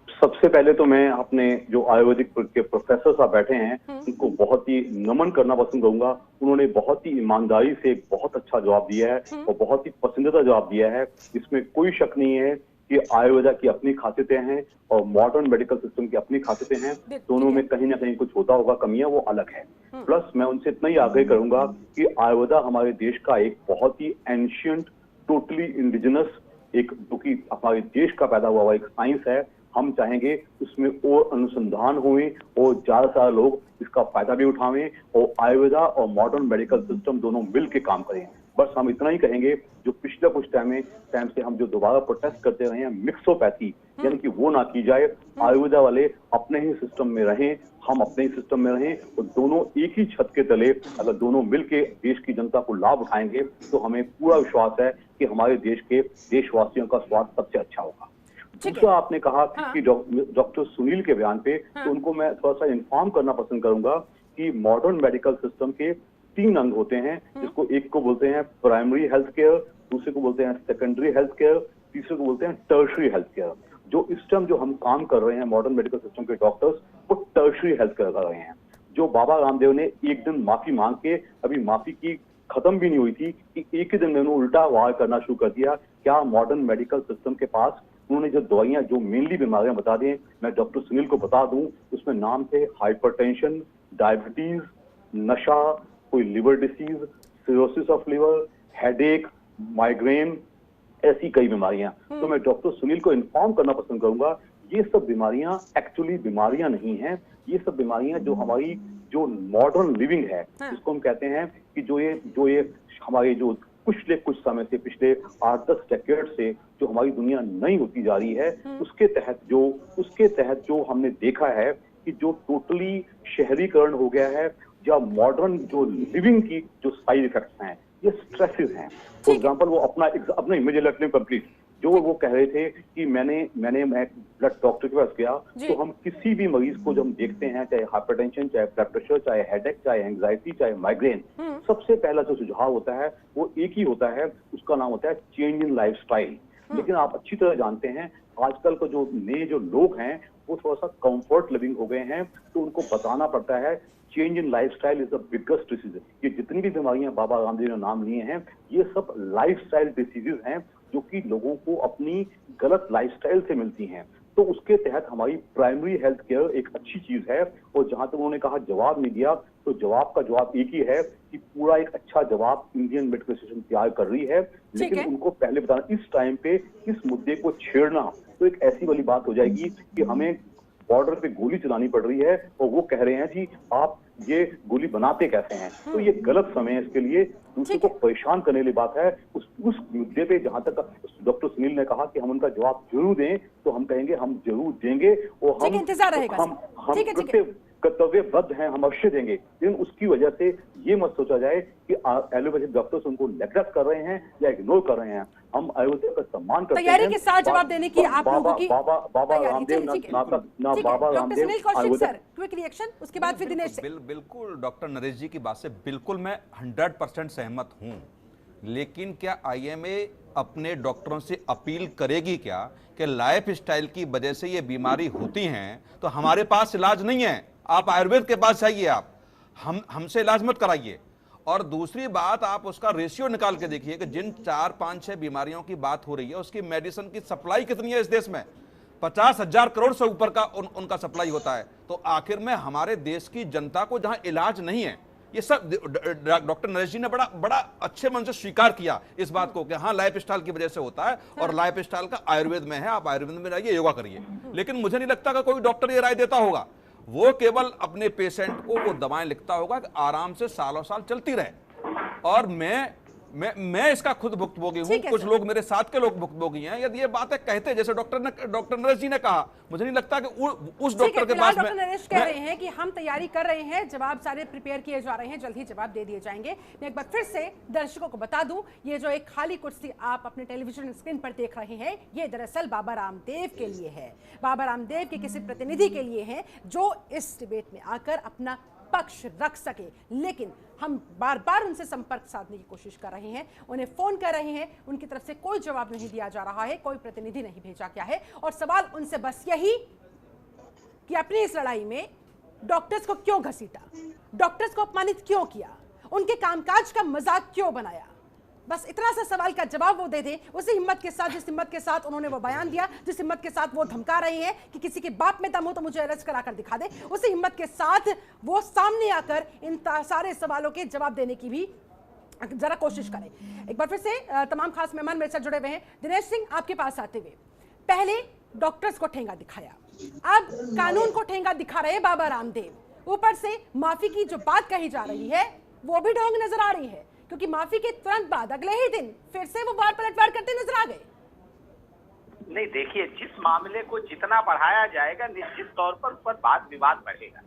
सबसे पहले तो मैं अपने जो आयुर्वेदिक के प्रोफेसर साहब बैठे हैं उनको बहुत ही नमन करना पसंद करूंगा। उन्होंने बहुत ही ईमानदारी से एक बहुत अच्छा जवाब दिया है और बहुत ही पसंदीदा जवाब दिया है। इसमें कोई शक नहीं है कि आयुर्वेदा की अपनी खासियतें हैं और मॉडर्न मेडिकल सिस्टम की अपनी खासियतें हैं। दोनों में कहीं ना कहीं कुछ होता होगा, कमियां, वो अलग है। प्लस मैं उनसे इतना ही आग्रह करूंगा कि आयुर्वेदा हमारे देश का एक बहुत ही एंशियंट, टोटली इंडिजिनस, एक जो कि हमारे देश का पैदा हुआ एक साइंस है। हम चाहेंगे उसमें और अनुसंधान हुए और ज्यादा से ज्यादा लोग इसका फायदा भी उठावें और आयुर्वेदा और मॉडर्न मेडिकल सिस्टम दोनों मिलकर काम करें। बस हम इतना ही कहेंगे, जो पिछले कुछ टाइम से हम जो दोबारा प्रोटेस्ट करते रहे हैं मिक्सोपैथी, यानी कि वो ना की जाए। आयुर्वेदा वाले अपने ही सिस्टम में रहें, हम अपने ही सिस्टम में रहें और दोनों एक ही छत के तले अगर दोनों मिलके देश की जनता को लाभ उठाएंगे तो हमें पूरा विश्वास है कि हमारे देश के देशवासियों का स्वास्थ्य सबसे अच्छा होगा। दूसरा आपने कहा कि डॉक्टर सुनील के बयान पे, तो उनको मैं थोड़ा सा इन्फॉर्म करना पसंद करूंगा कि मॉडर्न मेडिकल सिस्टम के 3 अंग होते हैं, जिसको एक को बोलते हैं प्राइमरी हेल्थ केयर, दूसरे को बोलते हैं सेकेंडरी हेल्थ केयर, तीसरे को बोलते हैं टर्शरी हेल्थ केयर। जो इस टाइम जो हम काम कर रहे हैं मॉडर्न मेडिकल सिस्टम के डॉक्टर्स, वो टर्शरी हेल्थ केयर कर रहे हैं। जो बाबा रामदेव ने एक दिन माफी मांग के, अभी माफी की खत्म भी नहीं हुई थी कि एक ही दिन में उन्होंने उल्टा वार करना शुरू कर दिया। क्या मॉडर्न मेडिकल सिस्टम के पास उन्होंने जो दवाइयां, जो मेनली बीमारियां बता दें, मैं डॉक्टर सुनील को बता दूं, उसमें नाम थे हाइपरटेंशन, डायबिटीज, नशा, कोई liver disease, cirrhosis of liver, headache, migraine, ऐसी कई बीमारियां। तो मैं डॉक्टर सुनील को इन्फॉर्म करना पसंद करूंगा, ये सब बीमारियां एक्चुअली बीमारियां नहीं हैं। ये सब बीमारियां जो हमारी जो मॉडर्न लिविंग है, जिसको हम कहते हैं कि जो ये हमारे जो पिछले कुछ समय से, पिछले 8-10 डेकेड से जो हमारी दुनिया नई होती जा रही है, उसके तहत जो हमने देखा है कि जो टोटली शहरीकरण हो गया है, या मॉडर्न जो लिविंग की जो साइड इफेक्ट्स हैं, ये स्ट्रेसेस हैं। फॉर एग्जांपल, वो अपना इमेज लेट मी कंप्लीट, जो वो कह रहे थे कि मैं ब्लड डॉक्टर के पास गया, तो हम किसी भी मरीज को जब हम देखते हैं, चाहे हाइपरटेंशन, चाहे ब्लड प्रेशर, चाहे हेडेक, चाहे एंग्जाइटी, चाहे माइग्रेन, सबसे पहला जो सुझाव होता है वो एक ही होता है, उसका नाम होता है चेंज इन लाइफस्टाइल। लेकिन आप अच्छी तरह जानते हैं आजकल को जो नए जो लोग हैं वो थोड़ा सा कंफर्ट लिविंग हो गए हैं, तो उनको बताना पड़ता है change in lifestyle is the biggest disease. ये जितनी भी बीमारियां बाबा रामदेव ने नाम लिए हैं, ये सब लाइफस्टाइल डिसीजेज हैं जो कि लोगों को अपनी गलत लाइफस्टाइल से मिलती हैं। तो उसके तहत हमारी प्राइमरी हेल्थ केयर एक अच्छी चीज है। और जहां तक उन्होंने कहा जवाब नहीं दिया, तो जवाब का जवाब एक ही है कि पूरा एक अच्छा जवाब इंडियन मेडिकल एसोसिएशन तैयार कर रही है, लेकिन उनको पहले बताना, इस टाइम पे इस मुद्दे को छेड़ना तो एक ऐसी वाली बात हो जाएगी कि हमें बॉर्डर पे गोली चलानी पड़ रही है और वो कह रहे हैं जी आप ये गोली बनाते कैसे हैं। तो ये गलत समय है इसके लिए, दूसरे को परेशान करने वाली बात है। उस मुद्दे पे जहां तक डॉक्टर सुनील ने कहा कि हम उनका जवाब जरूर दें, तो हम कहेंगे हम जरूर देंगे और हम इंतजार रहेगा, कर्तव्यबद्ध हैं, हम अवश्य देंगे। लेकिन उसकी वजह से ये मत सोचा जाए कि एलोपैथिक डॉक्टर्स उनको नेग्लेक्ट कर रहे हैं या इग्नोर कर रहे हैं। हम आयुर्वेद का सम्मान करते हैं। तैयारी के साथ जवाब देने की आप लोगों की बाबा रामदेव ना बाबा रामदेव क्विक रिएक्शन, उसके बाद फिर दिनेश। बिल्कुल डॉक्टर नरेश जी की बात से बिल्कुल मैं 100% सहमत हूं, लेकिन क्या आईएमए अपने डॉक्टरों से अपील करेगी क्या कि लाइफ स्टाइल की वजह से ये बीमारी होती हैं तो हमारे पास इलाज नहीं है, आप आयुर्वेद के पास जाइए, आप हमसे इलाज मत कराइए। और दूसरी बात, आप उसका रेशियो निकाल के देखिए कि जिन 4, 5, 6 बीमारियों की बात हो रही है उसकी मेडिसिन की सप्लाई कितनी है इस देश में। 50,000 करोड़ से ऊपर का उनका सप्लाई होता है। तो आखिर में हमारे देश की जनता को जहां इलाज नहीं है, ये सब डॉक्टर नरेश जी ने बड़ा बड़ा अच्छे मन से स्वीकार किया इस बात को कि हाँ लाइफ स्टाइल की वजह से होता है और लाइफ स्टाइल का आयुर्वेद में है, आप आयुर्वेद में रहिए, योगा करिए। लेकिन मुझे नहीं लगता कि कोई डॉक्टर ये राय देता होगा। वो केवल अपने पेशेंट को वो दवाएं लिखता होगा कि आराम से सालों साल चलती रहे। और मैं इसका खुद भुक्तभोगी हूं, कुछ लोग मेरे साथ के लोग भुक्तभोगी हैं। यदि ये बातें कहते जैसे डॉक्टर नरेश जी ने कहा, मुझे नहीं लगता कि उस डॉक्टर के पास डॉक्टर नरेश कह रहे हैं कि हम तैयारी कर रहे हैं, जवाब सारे प्रिपेयर किए जा रहे हैं, जल्द ही जवाब दे दिए जाएंगे। मैं एक बार फिर से दर्शकों को बता दूं, ये जो एक खाली कुर्सी आप अपने टेलीविजन स्क्रीन पर देख रहे हैं, ये दरअसल बाबा रामदेव के लिए है। बाबा रामदेव के किसी प्रतिनिधि के लिए है जो इस डिबेट में आकर अपना पक्ष रख सके। लेकिन हम बार बार उनसे संपर्क साधने की कोशिश कर रहे हैं, उन्हें फोन कर रहे हैं, उनकी तरफ से कोई जवाब नहीं दिया जा रहा है, कोई प्रतिनिधि नहीं भेजा गया है। और सवाल उनसे बस यही कि अपनी इस लड़ाई में डॉक्टर्स को क्यों घसीटा, डॉक्टर्स को अपमानित क्यों किया, उनके कामकाज का मजाक क्यों बनाया। बस इतना सा सवाल का जवाब वो दे दे, उसी हिम्मत के साथ, जिस हिम्मत के साथ उन्होंने वो बयान दिया, जिस हिम्मत के साथ वो धमका रहे हैं कि किसी के बाप में दम हो तो मुझे अरेस्ट कराकर दिखा दे, उसी हिम्मत के साथ वो सामने आकर इन सारे सवालों के जवाब देने की भी जरा कोशिश करें। एक बार फिर से तमाम खास मेहमान मेरे साथ जुड़े हुए हैं। दिनेश सिंह, आपके पास आते हुए, पहले डॉक्टर्स को ठेंगा दिखाया, अब कानून को ठेंगा दिखा रहे बाबा रामदेव, ऊपर से माफी की जो बात कही जा रही है वो भी ढोंग नजर आ रही है, क्योंकि माफी के तुरंत बाद अगले ही दिन फिर से वो वार पलटवार करते नजर आ गए। नहीं, देखिए, जिस मामले को जितना बढ़ाया जाएगा निश्चित तौर पर उस पर वाद विवाद बढ़ेगा।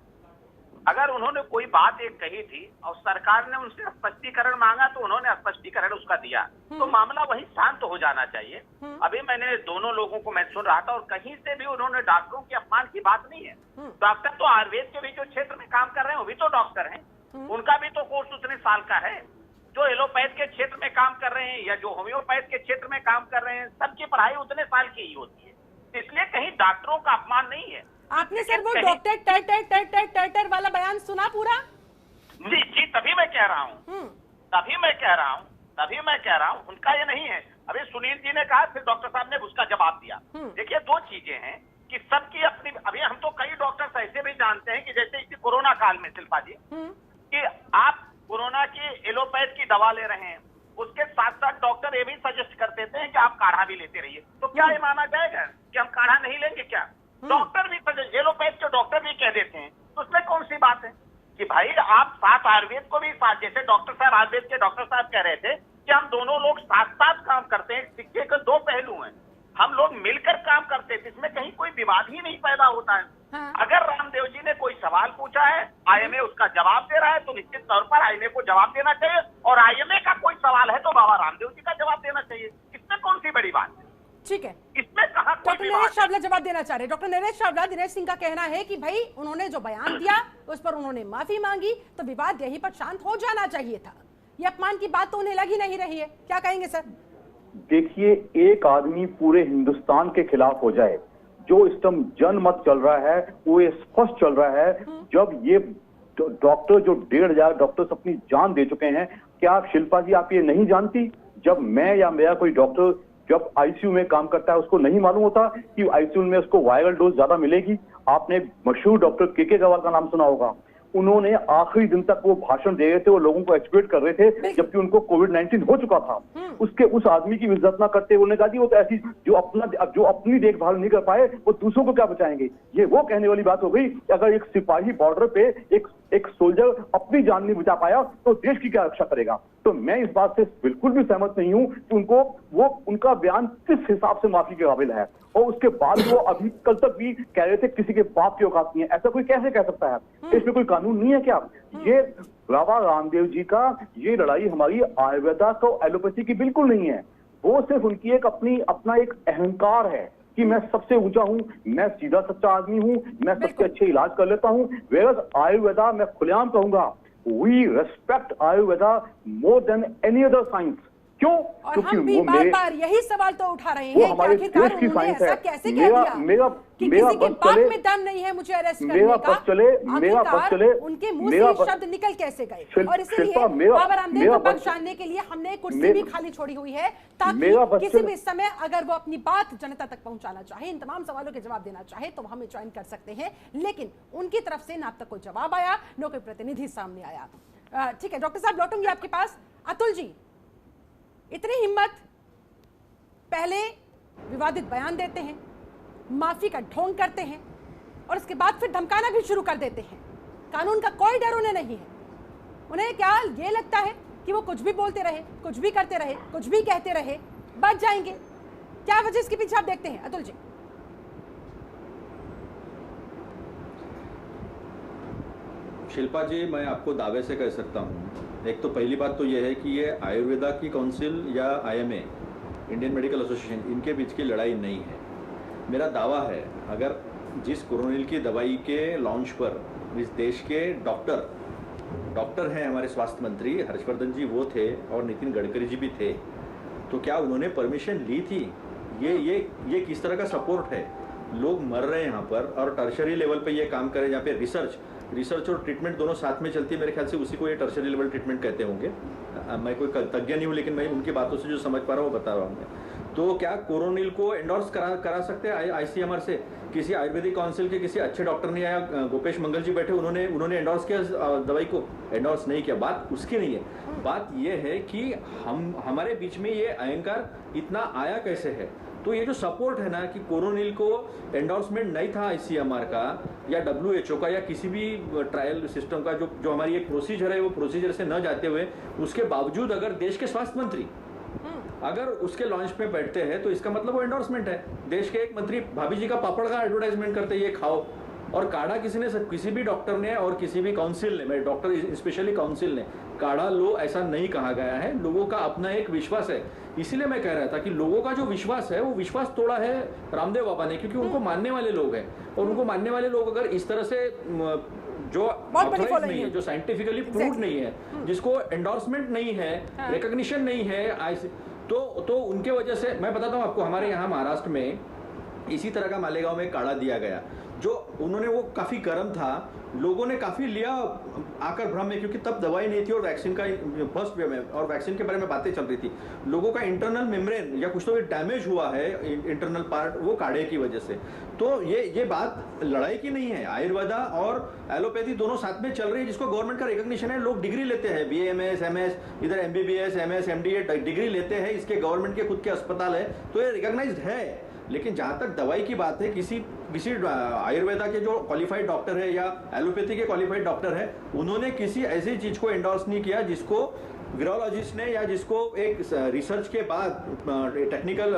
अगर उन्होंने कोई बात एक कही थी और सरकार ने उनसे स्पष्टीकरण मांगा तो उन्होंने स्पष्टीकरण उसका दिया, तो मामला वही शांत हो जाना चाहिए। अभी मैंने दोनों लोगों को मैं सुन रहा था और कहीं से भी उन्होंने डॉक्टरों के अपमान की बात नहीं है। डॉक्टर तो आयुर्वेद के भी जो क्षेत्र में काम कर रहे हैं वो भी तो डॉक्टर हैं, उनका भी तो कोर्स उतने साल का है। जो एलोपैथ के क्षेत्र में काम कर रहे हैं या जो होम्योपैथ के क्षेत्र में काम कर रहे हैं, सबकी पढ़ाई उतने साल की ही होती है। इसलिए कहीं डॉक्टरों का अपमान नहीं है। आपने सर वो डॉक्टर वाला बयान सुना पूरा? जी, तभी मैं कह रहा हूँ उनका ये नहीं है। अभी सुनील जी ने कहा, फिर डॉक्टर साहब ने उसका जवाब दिया। देखिए, दो चीजें हैं कि सबकी अपनी, अभी हम तो कई डॉक्टर्स ऐसे भी जानते हैं कि जैसे इसी कोरोना काल में शिल्पा जी, कि आप कोरोना की एलोपैथ की दवा ले रहे हैं, उसके साथ साथ डॉक्टर ये भी सजेस्ट कर देते हैं कि आप काढ़ा भी लेते रहिए। तो क्या ये माना जाएगा कि हम काढ़ा नहीं लेंगे क्या? डॉक्टर भी एलोपैथ के डॉक्टर भी कह देते हैं, तो उसमें कौन सी बात है कि भाई आप साथ आयुर्वेद को भी साथ, जैसे डॉक्टर साहब आयुर्वेद के डॉक्टर साहब कह रहे थे कि हम दोनों लोग साथ साथ काम करते हैं, सिक्के के दो पहलू हैं, हम लोग मिलकर काम करते थे, इसमें कहीं कोई विवाद ही नहीं पैदा होता है। अगर रामदेव जी ने कोई सवाल पूछा है, आईएमए उसका जवाब दे रहा है, तो निश्चित तौर पर आईएमए को जवाब देना चाहिए, और आईएमए का कोई सवाल है तो बाबा रामदेव जी का जवाब देना चाहिए। इसमें कौन सी बड़ी बात है? ठीक है, इसमें कहा डॉक्टर नरेश चावला जवाब देना चाह रहे। डॉक्टर नरेश चावला, दिनेश सिंह का कहना है कि भाई उन्होंने जो बयान दिया उस पर उन्होंने माफी मांगी, तो विवाद यहीं पर शांत हो जाना चाहिए था। ये अपमान की बात तो उन्हें लगी नहीं रही है, क्या कहेंगे सर? देखिए, एक आदमी पूरे हिंदुस्तान के खिलाफ हो जाए, जो इस टाइम जनमत चल रहा है वो ये स्पष्ट चल रहा है। जब ये डॉक्टर जो 1500 डॉक्टर्स अपनी जान दे चुके हैं, क्या आप शिल्पा जी आप ये नहीं जानती? जब मैं या मेरा कोई डॉक्टर जब आईसीयू में काम करता है, उसको नहीं मालूम होता कि आईसीयू में उसको वायरल डोज ज्यादा मिलेगी? आपने मशहूर डॉक्टर के गवाल का नाम सुना होगा, उन्होंने आखिरी दिन तक वो भाषण दे रहे थे, वो लोगों को एक्सपेक्ट कर रहे थे, जबकि उनको कोविड-19 हो चुका था। उसके उस आदमी की इज्जत ना करते उन्होंने कहा कि वो तो ऐसी जो अपनी देखभाल नहीं कर पाए वो दूसरों को क्या बचाएंगे। ये वो कहने वाली बात हो गई कि अगर एक सिपाही बॉर्डर पे एक सोल्जर अपनी जान नहीं बचा पाया तो देश की क्या रक्षा करेगा? तो मैं इस बात से बिल्कुल भी सहमत नहीं हूं कि उनका बयान किस हिसाब से माफी के काबिल है, और उसके बाद वो अभी कल तक भी कह रहे थे किसी के बाप की औकात नहीं है। ऐसा कोई कैसे कह सकता है? इसमें कोई कानून नहीं है क्या? ये बाबा रामदेव जी का ये लड़ाई हमारी आयुर्वेदा को एलोपैथी की बिल्कुल नहीं है। वो सिर्फ उनकी अपना एक अहंकार है कि मैं सबसे ऊंचा हूं, मैं सीधा सच्चा आदमी हूं, मैं सबसे अच्छे इलाज कर लेता हूं। वेयर आयुर्वेदा, मैं खुलेआम कहूंगा, we respect Ayurveda more than any other science. क्यों? और हम भी बार-बार यही सवाल तो उठा रहे हैं कि आखिरकार उन्होंने ऐसा कैसे कह दिया कि किसी के बाप में दम नहीं है मुझे अरेस्ट करने का? आखिरकार उनके मुंह से ये शब्द निकल कैसे गए? और इसीलिए बाबा रामदेव को पक्ष जानने के लिए हमने कुर्सी भी खाली छोड़ी हुई है, ताकि किसी भी समय अगर वो अपनी बात जनता तक पहुंचाना चाहे, इन तमाम सवालों के जवाब देना चाहे, तो हमें ज्वाइन कर सकते हैं। लेकिन उनकी तरफ से ना अब तक कोई जवाब आया, न कोई प्रतिनिधि सामने आया। ठीक है डॉक्टर साहब, लौटूंगी आपके पास। अतुल जी, इतनी हिम्मत, पहले विवादित बयान देते हैं, माफी का ढोंग करते हैं और उसके बाद फिर धमकाना भी शुरू कर देते हैं। कानून का कोई डर उन्हें नहीं है। उन्हें क्या ये लगता है कि वो कुछ भी बोलते रहे, कुछ भी करते रहे, कुछ भी कहते रहे, बच जाएंगे? क्या वजह इसके पीछे आप देखते हैं अतुल जी? शिल्पा जी, मैं आपको दावे से कह सकता हूँ, एक तो पहली बात तो यह है कि ये आयुर्वेदा की काउंसिल या आईएमए, इंडियन मेडिकल एसोसिएशन, इनके बीच की लड़ाई नहीं है। मेरा दावा है, अगर जिस कोरोनिल की दवाई के लॉन्च पर इस देश के डॉक्टर हैं, हमारे स्वास्थ्य मंत्री हर्षवर्धन जी वो थे और नितिन गडकरी जी भी थे, तो क्या उन्होंने परमिशन ली थी? ये किस तरह का सपोर्ट है? लोग मर रहे हैं यहाँ पर और टर्शरी लेवल पे ये काम करें, जहाँ पे रिसर्च और ट्रीटमेंट दोनों साथ में चलती है। मेरे ख्याल से उसी को ये टर्शरी लेवल ट्रीटमेंट कहते होंगे। मैं कोई तज्ञ नहीं हूँ, लेकिन मैं उनकी बातों से जो समझ पा रहा हूँ वो बता रहा हूँ। तो क्या कोरोनिल को एंडोर्स करा सकते हैं आईसीएमआर से? किसी आयुर्वेदिक काउंसिल के किसी अच्छे डॉक्टर ने आया, गोपेश मंगल जी बैठे, उन्होंने एंडोर्स किया दवाई को? एंडोर्स नहीं किया। बात उसकी नहीं है। बात यह है कि हमारे बीच में ये अहंकार इतना आया कैसे है? तो ये जो सपोर्ट है ना कि कोरोनिल को एंडोर्समेंट नहीं था आईसीएमआर का या डब्ल्यूएचओ का या किसी भी ट्रायल सिस्टम का, जो हमारी एक प्रोसीजर है, वो प्रोसीजर से न जाते हुए, उसके बावजूद अगर देश के स्वास्थ्य मंत्री अगर उसके लॉन्च पे बैठते हैं, तो इसका मतलब वो एंडोर्समेंट है। देश के एक मंत्री भाभी जी का पापड़ का एडवर्टाइजमेंट करते हैं, ये खाओ। और काढ़ा किसी भी डॉक्टर ने और किसी भी काउंसिल ने, मैं डॉक्टर स्पेशली काउंसिल ने, काढ़ा लो ऐसा नहीं कहा गया है। लोगों का अपना एक विश्वास है। इसीलिए मैं कह रहा था कि लोगों का जो विश्वास है, वो विश्वास तोड़ा है रामदेव बाबा ने, क्योंकि उनको मानने वाले लोग हैं। और उनको मानने वाले लोग अगर इस तरह से जो ऑथराइज्ड नहीं है, जो साइंटिफिकली प्रूव्ड नहीं है, जिसको एंडोर्समेंट नहीं है, रिकॉग्निशन नहीं है, तो उनके वजह से, मैं बताता हूँ आपको, हमारे यहाँ महाराष्ट्र में इसी तरह का मालेगांव में काढ़ा दिया गया, जो उन्होंने, वो काफी गर्म था, लोगों ने काफी लिया आकर भ्रम में, क्योंकि तब दवाई नहीं थी और वैक्सीन का फर्स्ट वेव में, और वैक्सीन के बारे में बातें चल रही थी। लोगों का इंटरनल मेम्ब्रेन या कुछ तो डैमेज हुआ है, इंटरनल पार्ट, वो काढ़े की वजह से। तो ये बात लड़ाई की नहीं है। आयुर्वेदा और एलोपैथी दोनों साथ में चल रही है, जिसको गवर्नमेंट का रिकॉग्निशन है। लोग डिग्री लेते हैं, BAMS, MS, इधर MBBS, MS, MDA डिग्री लेते हैं, इसके गवर्नमेंट के खुद के अस्पताल है, तो ये रिकॉग्नाइज्ड है। लेकिन जहां तक दवाई की बात है, किसी आयुर्वेदा के जो क्वालिफाइड डॉक्टर है या एलोपैथी के क्वालिफाइड डॉक्टर है, उन्होंने किसी ऐसी चीज को एंडोर्स नहीं किया जिसको वीरोलॉजिस्ट ने, या जिसको एक रिसर्च के बाद, टेक्निकल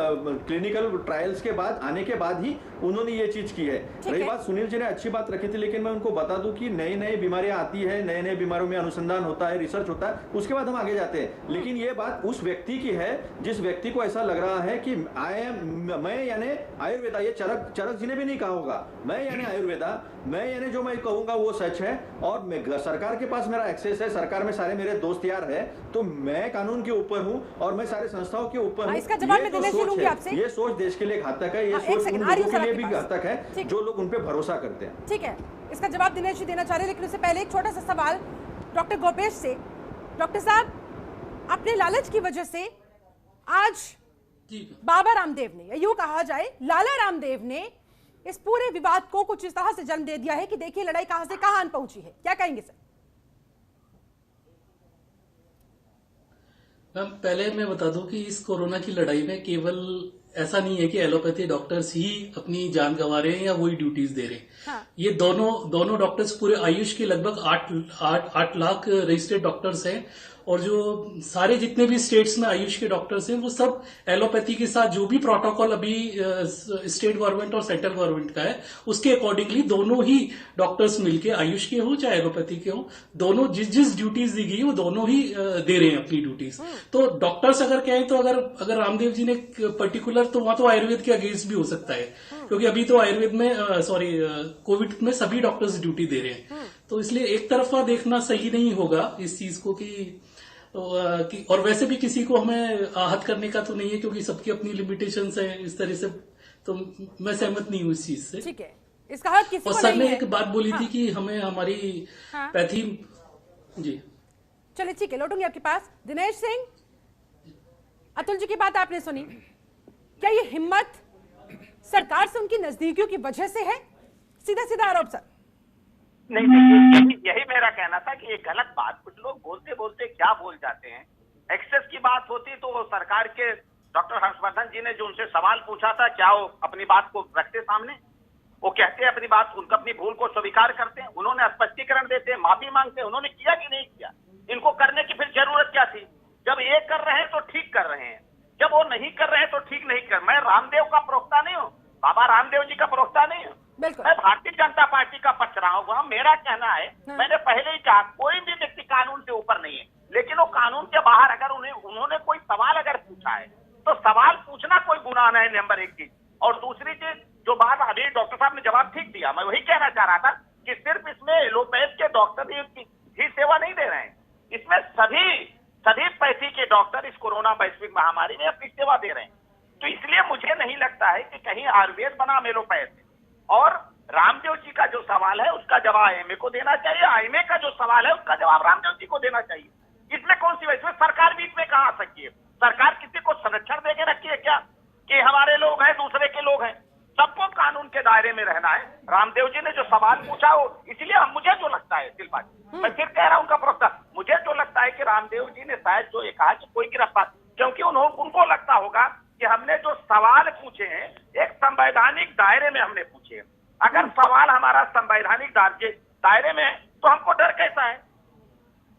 क्लिनिकल ट्रायल्स के बाद आने के बाद ही उन्होंने ये चीज की है। रही बात, सुनील जी ने अच्छी बात रखी थी, लेकिन मैं उनको बता दूं कि नई नई बीमारियां आती है, नए नए बीमारियों में अनुसंधान होता है, रिसर्च होता है, उसके बाद हम आगे जाते हैं। लेकिन ये बात उस व्यक्ति की है जिस व्यक्ति को ऐसा लग रहा है कि मैं यानी आयुर्वेदा, ये चरक जी ने भी नहीं कहा होगा, मैं यानी आयुर्वेदा, मैं यानी जो मैं कहूंगा वो सच है, और सरकार के पास मेरा एक्सेस है, सरकार में सारे मेरे दोस्त यार है, तो मैं कानून के ऊपर हूं और मैं सारे संस्थाओं के ऊपर हूं। इसका जवाब मैं देने लूंगी आपसे। ये सोच देश के लिए घातक है, ये सोच उन लोगों के लिए भी घातक है जो लोग उन पे भरोसा करते हैं। ठीक है, इसका जवाब दिनेश जी देना चाह रहे हैं, लेकिन उससे पहले एक छोटा सा सवाल डॉक्टर गोपेश से। डॉक्टर साहब, अपने लालच की वजह से आज बाबा रामदेव ने, या यूं कहा जाए लाला रामदेव ने, इस पूरे विवाद को कुछ इस तरह से जन्म दे दिया है कि देखिए लड़ाई कहां से कहां पहुंची है। क्या कहेंगे सर? मैम, पहले मैं बता दूं कि इस कोरोना की लड़ाई में केवल ऐसा नहीं है कि एलोपैथी डॉक्टर्स ही अपनी जान गंवा रहे हैं या वही ड्यूटीज दे रहे हैं। हाँ। ये दोनों डॉक्टर्स, पूरे आयुष के लगभग 8 लाख रजिस्टर्ड डॉक्टर्स हैं, और जो सारे जितने भी स्टेट्स में आयुष के डॉक्टर्स हैं, वो सब एलोपैथी के साथ जो भी प्रोटोकॉल अभी स्टेट गवर्नमेंट और सेंट्रल गवर्नमेंट का है, उसके अकॉर्डिंगली दोनों ही डॉक्टर्स मिलके, आयुष के हो चाहे एलोपैथी के हो, दोनों जिस ड्यूटीज दी गई वो दोनों ही दे रहे हैं अपनी ड्यूटीज। तो डॉक्टर्स अगर कहें तो अगर रामदेव जी ने पर्टिकुलर, तो वहां तो आयुर्वेद के अगेंस्ट भी हो सकता है, क्योंकि अभी तो आयुर्वेद में कोविड में सभी डॉक्टर्स ड्यूटी दे रहे हैं। तो इसलिए एक तरफा देखना सही नहीं होगा इस चीज को कि और वैसे भी किसी को हमें आहत करने का तो नहीं है, क्योंकि सबकी अपनी लिमिटेशंस है इस तरह से, तो मैं सहमत नहीं हूँ इस चीज से। ठीक है, इसका हक किसी और को सर नहीं ने है। एक बात बोली थी कि हमें हमारी पैथी, जी चलिए ठीक है, लौटूंगी आपके पास। दिनेश सिंह, अतुल जी की बात आपने सुनी, क्या ये हिम्मत सरकार से उनकी नजदीकियों की वजह से है? सीधा सीधा आरोप सर। नहीं देखिए, यही मेरा कहना था कि ये गलत बात, कुछ लोग बोलते बोलते क्या बोल जाते हैं। एक्सेस की बात होती तो सरकार के डॉक्टर हर्षवर्धन जी ने जो उनसे सवाल पूछा था, क्या वो अपनी बात को रखते सामने? वो कहते हैं अपनी बात, उनका अपनी भूल को स्वीकार करते हैं, उन्होंने स्पष्टीकरण देते हैं, माफी मांगते हैं। उन्होंने किया कि नहीं किया? इनको करने की फिर जरूरत क्या थी? जब ये कर रहे हैं तो ठीक कर रहे हैं, जब वो नहीं कर रहे हैं तो ठीक नहीं कर। मैं रामदेव का प्रवक्ता नहीं हूँ, बाबा रामदेव जी का प्रवक्ता नहीं हूँ, मैं भारतीय जनता पार्टी का पक्ष रहा हूँ। मेरा कहना है, मैंने पहले ही कहा, कोई भी व्यक्ति कानून से ऊपर नहीं है, लेकिन वो कानून के बाहर अगर उन्होंने कोई सवाल अगर पूछा है तो सवाल पूछना कोई गुनाह नहीं, नंबर एक चीज। और दूसरी चीज, जो बात अभी डॉक्टर साहब ने जवाब ठीक दिया, मैं वही कहना चाह रहा था कि सिर्फ इसमें एलोपैथ के डॉक्टर ही सेवा नहीं दे रहे हैं, इसमें सभी पैथी के डॉक्टर इस कोरोना वैश्विक महामारी में अपनी सेवा दे रहे हैं। तो इसलिए मुझे नहीं लगता है कि कहीं आयुर्वेद बनाम एलोपैथ। और रामदेव जी का जो सवाल है उसका जवाब आईएमए को देना चाहिए, आईएमए का जो सवाल है उसका जवाब रामदेव जी को देना चाहिए। इसमें कौन सी वजह? सरकार बीच में कहां आ सकती है? सरकार किसी को संरक्षण देके रखी है क्या कि हमारे लोग हैं, दूसरे के लोग हैं? सबको कानून के दायरे में रहना है। रामदेव जी ने जो सवाल पूछा वो, इसलिए मुझे जो लगता है, शिल्पा जी, मैं फिर कह रहा हूं उनका प्रवक्ता, मुझे जो लगता है कि रामदेव जी ने शायद जो ये कहा कि कोई गिरफ्तार, क्योंकि उनको लगता होगा कि हमने जो सवाल पूछे हैं एक संवैधानिक दायरे में हमने पूछे हैं। अगर सवाल हमारा संवैधानिक दायरे में है तो हमको डर कैसा है?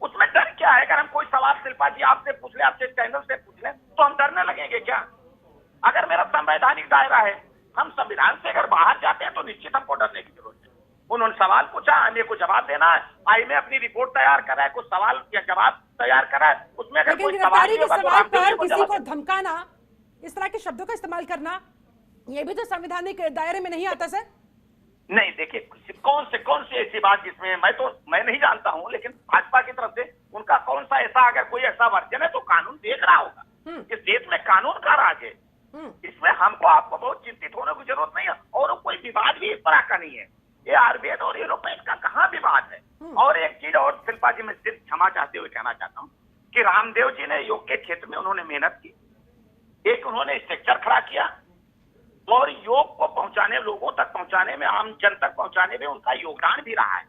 उसमें डर क्या है? अगर हम कोई सवाल शिल्पा जी आपसे पूछ ले, आपसे चैनल से पूछ ले, तो हम डरने लगेंगे क्या? अगर मेरा संवैधानिक दायरा है, हम संविधान से अगर बाहर जाते हैं तो निश्चित हमको डरने की जरूरत है। उन्होंने सवाल पूछा, हमें को जवाब देना है, आईएमए अपनी रिपोर्ट तैयार कर रहा है, कुछ सवाल या जवाब तैयार कर रहा है, उसमें अगर कोई सवाल पर किसी को धमकाना, इस तरह के शब्दों का इस्तेमाल करना, ये भी तो संवैधानिक दायरे में नहीं आता सर? नहीं, देखिए कौन सी ऐसी बात जिसमें मैं नहीं जानता हूं, लेकिन भाजपा की तरफ से उनका कौन सा ऐसा, अगर कोई ऐसा वर्जन है तो कानून देख रहा होगा। इस देश में कानून का राज है, इसमें हमको आपको बहुत चिंतित होने की जरूरत नहीं है। और कोई विवाद भी इस तरह का नहीं है, ये आयुर्वेद और एलोपैथ का कहाँ विवाद है। और एक चीज और शिल्पा जी, मैं सिर्फ क्षमा चाहते हुए कहना चाहता हूँ कि रामदेव जी ने योग के क्षेत्र में उन्होंने मेहनत की, एक उन्होंने स्ट्रक्चर खड़ा किया और योग को पहुंचाने, लोगों तक पहुंचाने में, आम जन तक पहुंचाने में उनका योगदान भी रहा है।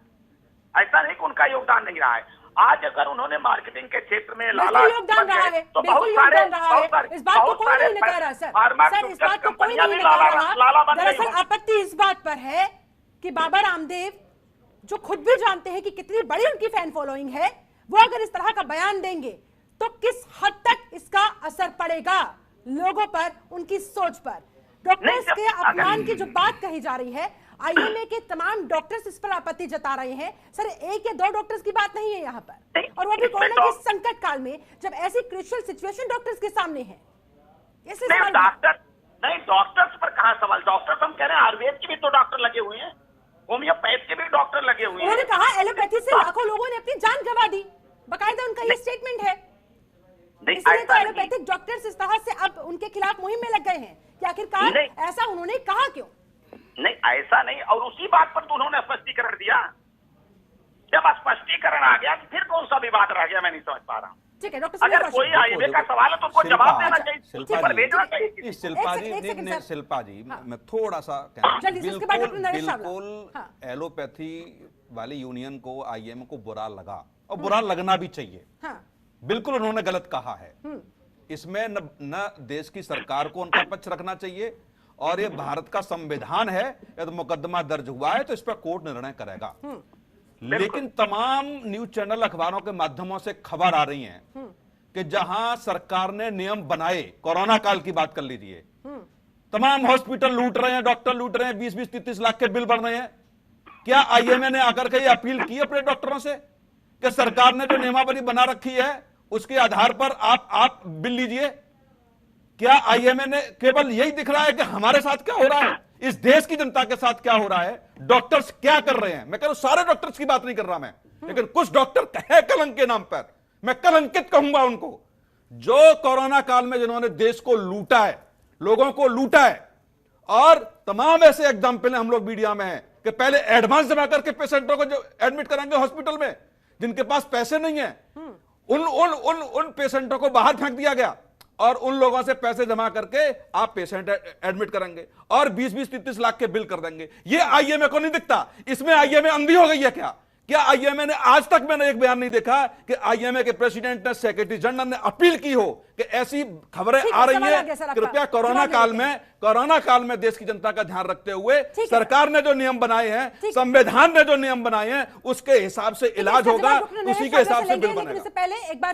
ऐसा नहीं कि उनका योगदान नहीं रहा है। आज अगर उन्होंने मार्केटिंग के क्षेत्र में लाला योगदान रहा है, तो बहुत सारे, इस बात को कोई नहीं नकार रहा सर, इस बात को कोई नहीं नकार रहा। दरअसल आपत्ति इस बात पर है कि बाबा रामदेव, जो खुद भी जानते हैं कि कितनी बड़ी उनकी फैन फॉलोइंग है, वो अगर इस तरह का बयान देंगे तो किस हद तक इसका असर पड़ेगा लोगों पर, उनकी सोच पर। डॉक्टर्स के अपमान की जो बात कही जा रही है, आईएमए के तमाम डॉक्टर्स इस पर आपत्ति जता रहे हैं। सर, एक या दो डॉक्टर्स की बात नहीं है यहाँ पर, और वो भी कोरोना के संकट काल में, जब ऐसी क्रिटिकल सिचुएशन डॉक्टर्स के सामने है। डॉक्टर्स पर कहाँ सवाल? डॉक्टर्स हम कह रहे हैं, आयुर्वेद के भी तो डॉक्टर लगे हुए हैं, होम्योपैथ के भी डॉक्टर लगे हुए हैं। उन्होंने कहा एलोपैथी से लाखों लोगों ने अपनी जान गंवा दी, बाकायदा उनका ये स्टेटमेंट है। इसलिए तो एलोपैथिक डॉक्टर्स इस तरह से अब उनके खिलाफ मुहिम में लग गए हैं कि आखिरकार ऐसा उन्होंने कहा क्यों? नहीं, ऐसा नहीं। और उसी बात पर तो उन्होंने स्पष्टीकरण दिया। जब स्पष्टीकरण आ गया तो फिर कौन सा विवाद रह गया, मैं नहीं समझ पा रहा हूँ। ठीक है डॉक्टर, अगर कोई आईएमए का सवाल है तो उनको जवाब देना चाहिए, शिल्पा जी, मैं थोड़ा सा बिल्कुल एलोपैथी वाली यूनियन को, आईएमए को बुरा लगा, और बुरा लगना भी चाहिए। बिल्कुल उन्होंने गलत कहा है, इसमें न देश की सरकार को उनका पक्ष रखना चाहिए, और ये भारत का संविधान है, यदि मुकदमा दर्ज हुआ है तो इस पर कोर्ट निर्णय करेगा। लेकिन तमाम न्यूज चैनल, अखबारों के माध्यमों से खबर आ रही है कि जहां सरकार ने नियम बनाए, कोरोना काल की बात कर लीजिए, तमाम हॉस्पिटल लूट रहे हैं, डॉक्टर लूट रहे हैं, 20-20, 30 लाख के बिल बढ़ रहे हैं। क्या आईएमए ने आकर के अपील की अपने डॉक्टरों से कि सरकार ने जो नियमावली बना रखी है उसके आधार पर आप बिल लीजिए? क्या आईएमए ने केवल यही दिख रहा है कि हमारे साथ क्या हो रहा है, इस देश की जनता के साथ क्या हो रहा है, डॉक्टर्स क्या कर रहे हैं? मैं कह रहा हूं सारे डॉक्टर्स की बात नहीं कर रहा मैं, लेकिन कुछ डॉक्टर कहे कलंक के नाम पर, मैं कलंकित कहूंगा उनको, जो कोरोना काल में जिन्होंने देश को लूटा है, लोगों को लूटा है। और तमाम ऐसे एग्जाम्पल हम लोग मीडिया में हैं कि पहले एडवांस जमा करके पेशेंटों को जो एडमिट कराएंगे हॉस्पिटल में, जिनके पास पैसे नहीं है, उन पेशेंटों को बाहर फेंक दिया गया। और उन लोगों से पैसे जमा करके आप पेशेंट एडमिट करेंगे और 20-20, 33 लाख के बिल कर देंगे। ये आईएमए को नहीं दिखता। इसमें आईएमए अंधी हो गई है क्या आईएमए ने आज तक मैंने एक बयान नहीं देखा कि आईएमए के प्रेसिडेंट ने, सेक्रेटरी जनरल ने अपील की हो कि ऐसी खबरें आ रही हैं, कृपया कोरोना काल में देश की जनता का ध्यान रखते हुए सरकार ने जो नियम बनाए हैं, संविधान ने जो नियम बनाए हैं, उसके हिसाब से इलाज होगा, उसी के हिसाब से बिल बनेगा। इससे पहले एक बार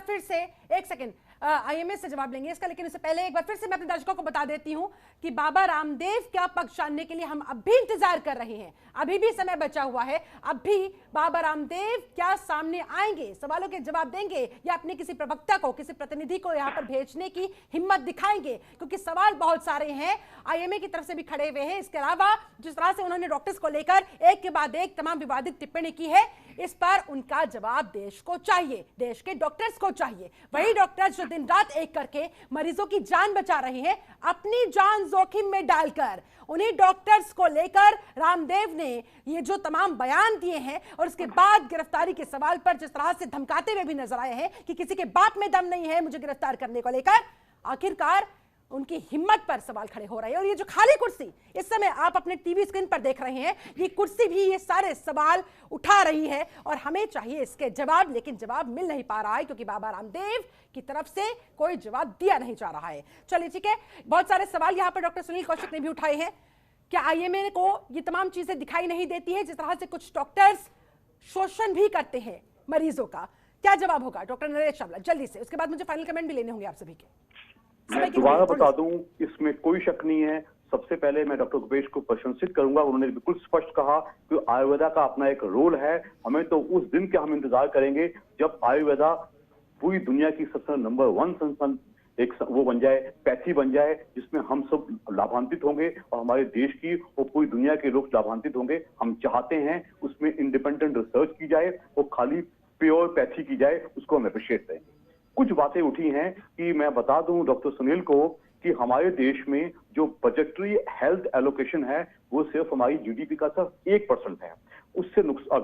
फिर से एक सेकंड आईएमए से जवाब लेंगे इसका, लेकिन इससे पहले एक बार फिर से मैं अपने दर्शकों को बता देती हूं कि बाबा रामदेव का पक्ष जानने के लिए हम अब भी इंतजार कर रहे हैं। अभी भी समय बचा हुआ है, अब भी बाबा रामदेव क्या सामने आएंगे, सवालों के जवाब देंगे या अपने किसी प्रवक्ता को, किसी प्रतिनिधि को यहां पर भेजने की हिम्मत दिखाएंगे, क्योंकि सवाल बहुत सारे हैं आईएमए की तरफ से भी खड़े हुए हैं। इसके अलावा जिस तरह से उन्होंने डॉक्टर्स को लेकर एक के बाद एक तमाम विवादित टिप्पणी की है, इस पर उनका जवाब देश को चाहिए, देश के डॉक्टर्स को चाहिए। वही डॉक्टर्स जो दिन रात एक करके मरीजों की जान बचा रहे हैं, अपनी जान जोखिम में डालकर, उन्हीं डॉक्टर्स को लेकर रामदेव ने ये जो तमाम बयान दिए हैं और उसके बाद गिरफ्तारी के सवाल पर जिस तरह से धमकाते हुए भी नजर आए हैं कि किसी के बाप में दम नहीं है मुझे गिरफ्तार करने को लेकर, आखिरकार उनकी हिम्मत पर सवाल खड़े हो रहे हैं। और ये जो खाली कुर्सी इस समय आप अपने टीवी स्क्रीन पर देख रहे हैं, ये कुर्सी भी ये सारे सवाल उठा रही है और हमें चाहिए इसके जवाब, लेकिन जवाब मिल नहीं पा रहा है क्योंकि बाबा रामदेव की तरफ से कोई जवाब दिया नहीं जा रहा है। चलिए ठीक है, बहुत सारे सवाल यहाँ पर डॉक्टर सुनील कौशिक ने भी उठाए हैं। क्या आईएमए को ये तमाम चीजें दिखाई नहीं देती है जिस तरह से कुछ डॉक्टर्स शोषण भी करते हैं मरीजों का? क्या जवाब होगा डॉक्टर नरेश चावला जल्दी से, उसके बाद मुझे फाइनल कमेंट भी लेने होंगे आप सभी के। मैं दोबारा बता दूं, इसमें कोई शक नहीं है। सबसे पहले मैं डॉक्टर गुपेश को प्रशंसित करूंगा, उन्होंने बिल्कुल स्पष्ट कहा कि आयुर्वेदा का अपना एक रोल है। हमें तो उस दिन के हम इंतजार करेंगे जब आयुर्वेदा पूरी दुनिया की सबसे नंबर 1 संस्थान एक वो बन जाए, पैथी बन जाए, जिसमें हम सब लाभान्वित होंगे और हमारे देश की और पूरी दुनिया के लोग लाभान्वित होंगे। हम चाहते हैं उसमें इंडिपेंडेंट रिसर्च की जाए और खाली प्योर पैथी की जाए, उसको हम अप्रिशिएट करें। कुछ बातें उठी हैं कि मैं बता दूं डॉक्टर सुनील को कि हमारे देश में जो बजटरी हेल्थ एलोकेशन है वो सिर्फ हमारी जीडीपी का सिर्फ 1% है। उससे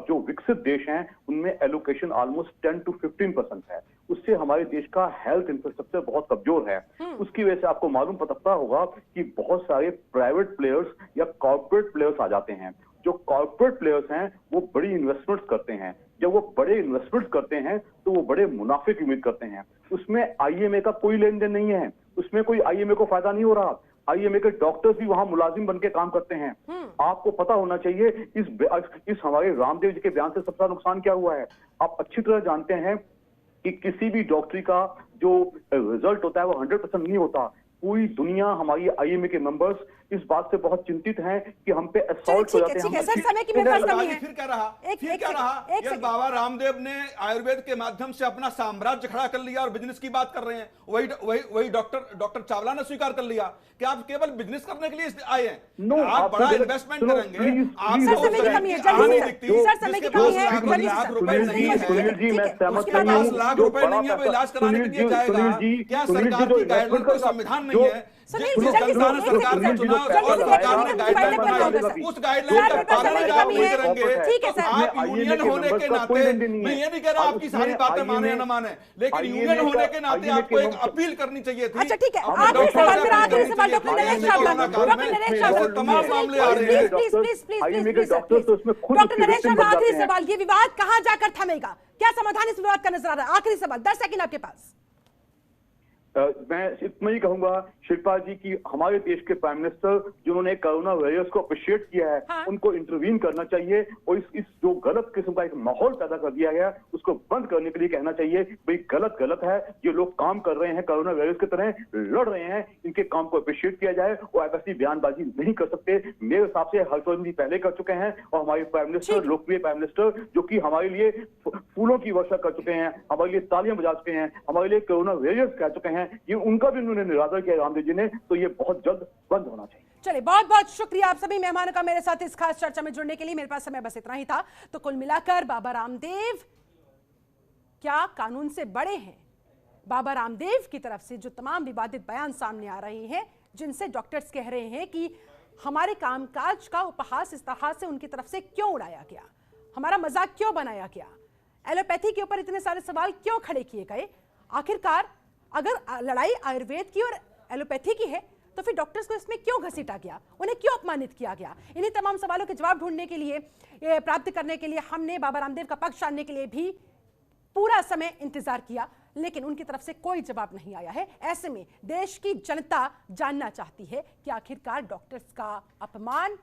जो विकसित देश हैं उनमें एलोकेशन ऑलमोस्ट 10 to 15% है। उससे हमारे देश का हेल्थ इंफ्रास्ट्रक्चर बहुत कमजोर है। उसकी वजह से आपको मालूम पता होगा कि बहुत सारे प्राइवेट प्लेयर्स या कॉर्पोरेट प्लेयर्स आ जाते हैं। जो कॉर्पोरेट प्लेयर्स हैं वो बड़ी इन्वेस्टमेंट्स करते हैं। जब वो बड़े इन्वेस्टमेंट्स करते हैं तो वो बड़े मुनाफे की उम्मीद करते हैं। उसमें आईएमए का कोई लेन देन नहीं है, उसमें कोई आईएमए को फायदा नहीं हो रहा। आईएमए के डॉक्टर्स भी वहां मुलाजिम बनके काम करते हैं। आपको पता होना चाहिए इस हमारे रामदेव जी के बयान से सबसे नुकसान क्या हुआ है। आप अच्छी तरह जानते हैं कि किसी भी डॉक्टरी का जो रिजल्ट होता है वो 100% नहीं होता। पूरी दुनिया, हमारी आईएमए के मेंबर्स इस बात से बहुत चिंतित हैं कि हम पे असॉल्ट हो जाते हैं। सर समय की मेरे पास कमी है। फिर क्या रहा ये बाबा रामदेव ने आयुर्वेद के माध्यम से अपना साम्राज्य खड़ा कर लिया और बिजनेस की बात कर रहे हैं। वही डॉक्टर चावला ने स्वीकार कर लिया कि आप केवल बिजनेस करने के लिए आए हैं। आप बड़ा इन्वेस्टमेंट करेंगे, आपको समय की कमी है। 50 लाख रुपए नहीं है वो इलाज कराने के लिए जाएगा। क्या सरकार की गाइडलाइन कोई संविधान नहीं है? सरकार ने चुना और सरकार ने गाइडलाइन बनाई, उस गाइडलाइन का पालन करेंगे। आप यूनियन होने के नाते, मैं ये नहीं कह रहा आपकी सारी बातें माने या न माने, लेकिन यूनियन होने के नाते आपको एक अपील करनी चाहिए थी। अच्छा ठीक है, आखिरी सवाल डॉक्टर नरेश चावला, तमाम मामले आ रहे हैं। डॉक्टर नरेश चावला, आखिरी सवाल, ये विवाद कहां जाकर थमेगा? क्या समाधान इस विवाद का नजर आ रहा है? आखिरी सवाल, 10 सेकंड आपके पास। मैं इतना ही कहूंगा शिल्पा जी की हमारे देश के प्राइम मिनिस्टर जिन्होंने कोरोना वायरस को अप्रिशिएट किया है, उनको इंटरवीन करना चाहिए और इस जो गलत किस्म का एक माहौल पैदा कर दिया गया उसको बंद करने के लिए कहना चाहिए भाई गलत है, ये लोग काम कर रहे हैं कोरोना वायरस की तरह लड़ रहे हैं, इनके काम को अप्रिशिएट किया जाए और ऐसी बयानबाजी नहीं कर सकते। मेरे हिसाब से हर्षवर्धन जी पहले कर चुके हैं और हमारे प्राइम मिनिस्टर, लोकप्रिय प्राइम मिनिस्टर जो कि हमारे लिए फूलों की वर्षा कर चुके हैं, हमारे लिए तालियां बजा चुके हैं, हमारे लिए कोरोना वायरस कह चुके हैं, ये उनका भी उन्होंने निरादर किया रामदेव जी ने, तो ये बहुत जल्द बंद होना चाहिए। चलिए, बहुत बहुत शुक्रिया आप सभी मेहमानों का मेरे साथ इस खास चर्चा में जुड़ने के लिए। मेरे पास समय बस इतना ही था। तो कुल मिलाकर बाबा रामदेव क्या कानून से बड़े हैं? बाबा रामदेव की तरफ से जो तमाम विवादित बयान सामने आ रहे हैं, जिनसे डॉक्टर्स कह रहे हैं कि हमारे कामकाज का उपहास इस तरह से उनकी तरफ से क्यों उड़ाया गया, हमारा मजाक क्यों बनाया गया, एलोपैथी के ऊपर इतने सारे सवाल क्यों खड़े किए गए, आखिरकार अगर लड़ाई आयुर्वेद की और एलोपैथी की है तो फिर डॉक्टर्स को इसमें क्यों घसीटा गया, उन्हें क्यों अपमानित किया गया? इन्हीं तमाम सवालों के जवाब ढूंढने के लिए, प्राप्त करने के लिए हमने बाबा रामदेव का पक्ष जानने के लिए भी पूरा समय इंतजार किया, लेकिन उनकी तरफ से कोई जवाब नहीं आया है। ऐसे में देश की जनता जानना चाहती है कि आखिरकार डॉक्टर्स का अपमान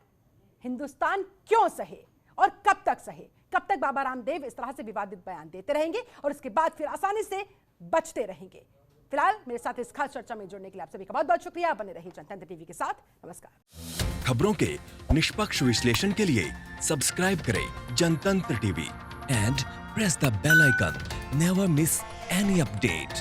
हिंदुस्तान क्यों सहे और कब तक सहे? कब तक बाबा रामदेव इस तरह से विवादित बयान देते रहेंगे और उसके बाद फिर आसानी से बचते रहेंगे? फिलहाल मेरे साथ इस खास चर्चा में जुड़ने के लिए आप सभी का बहुत बहुत शुक्रिया। बने रहिए जनतंत्र टीवी के साथ। नमस्कार। खबरों के निष्पक्ष विश्लेषण के लिए सब्सक्राइब करें Jantantra TV and press the bell icon. Never miss any update.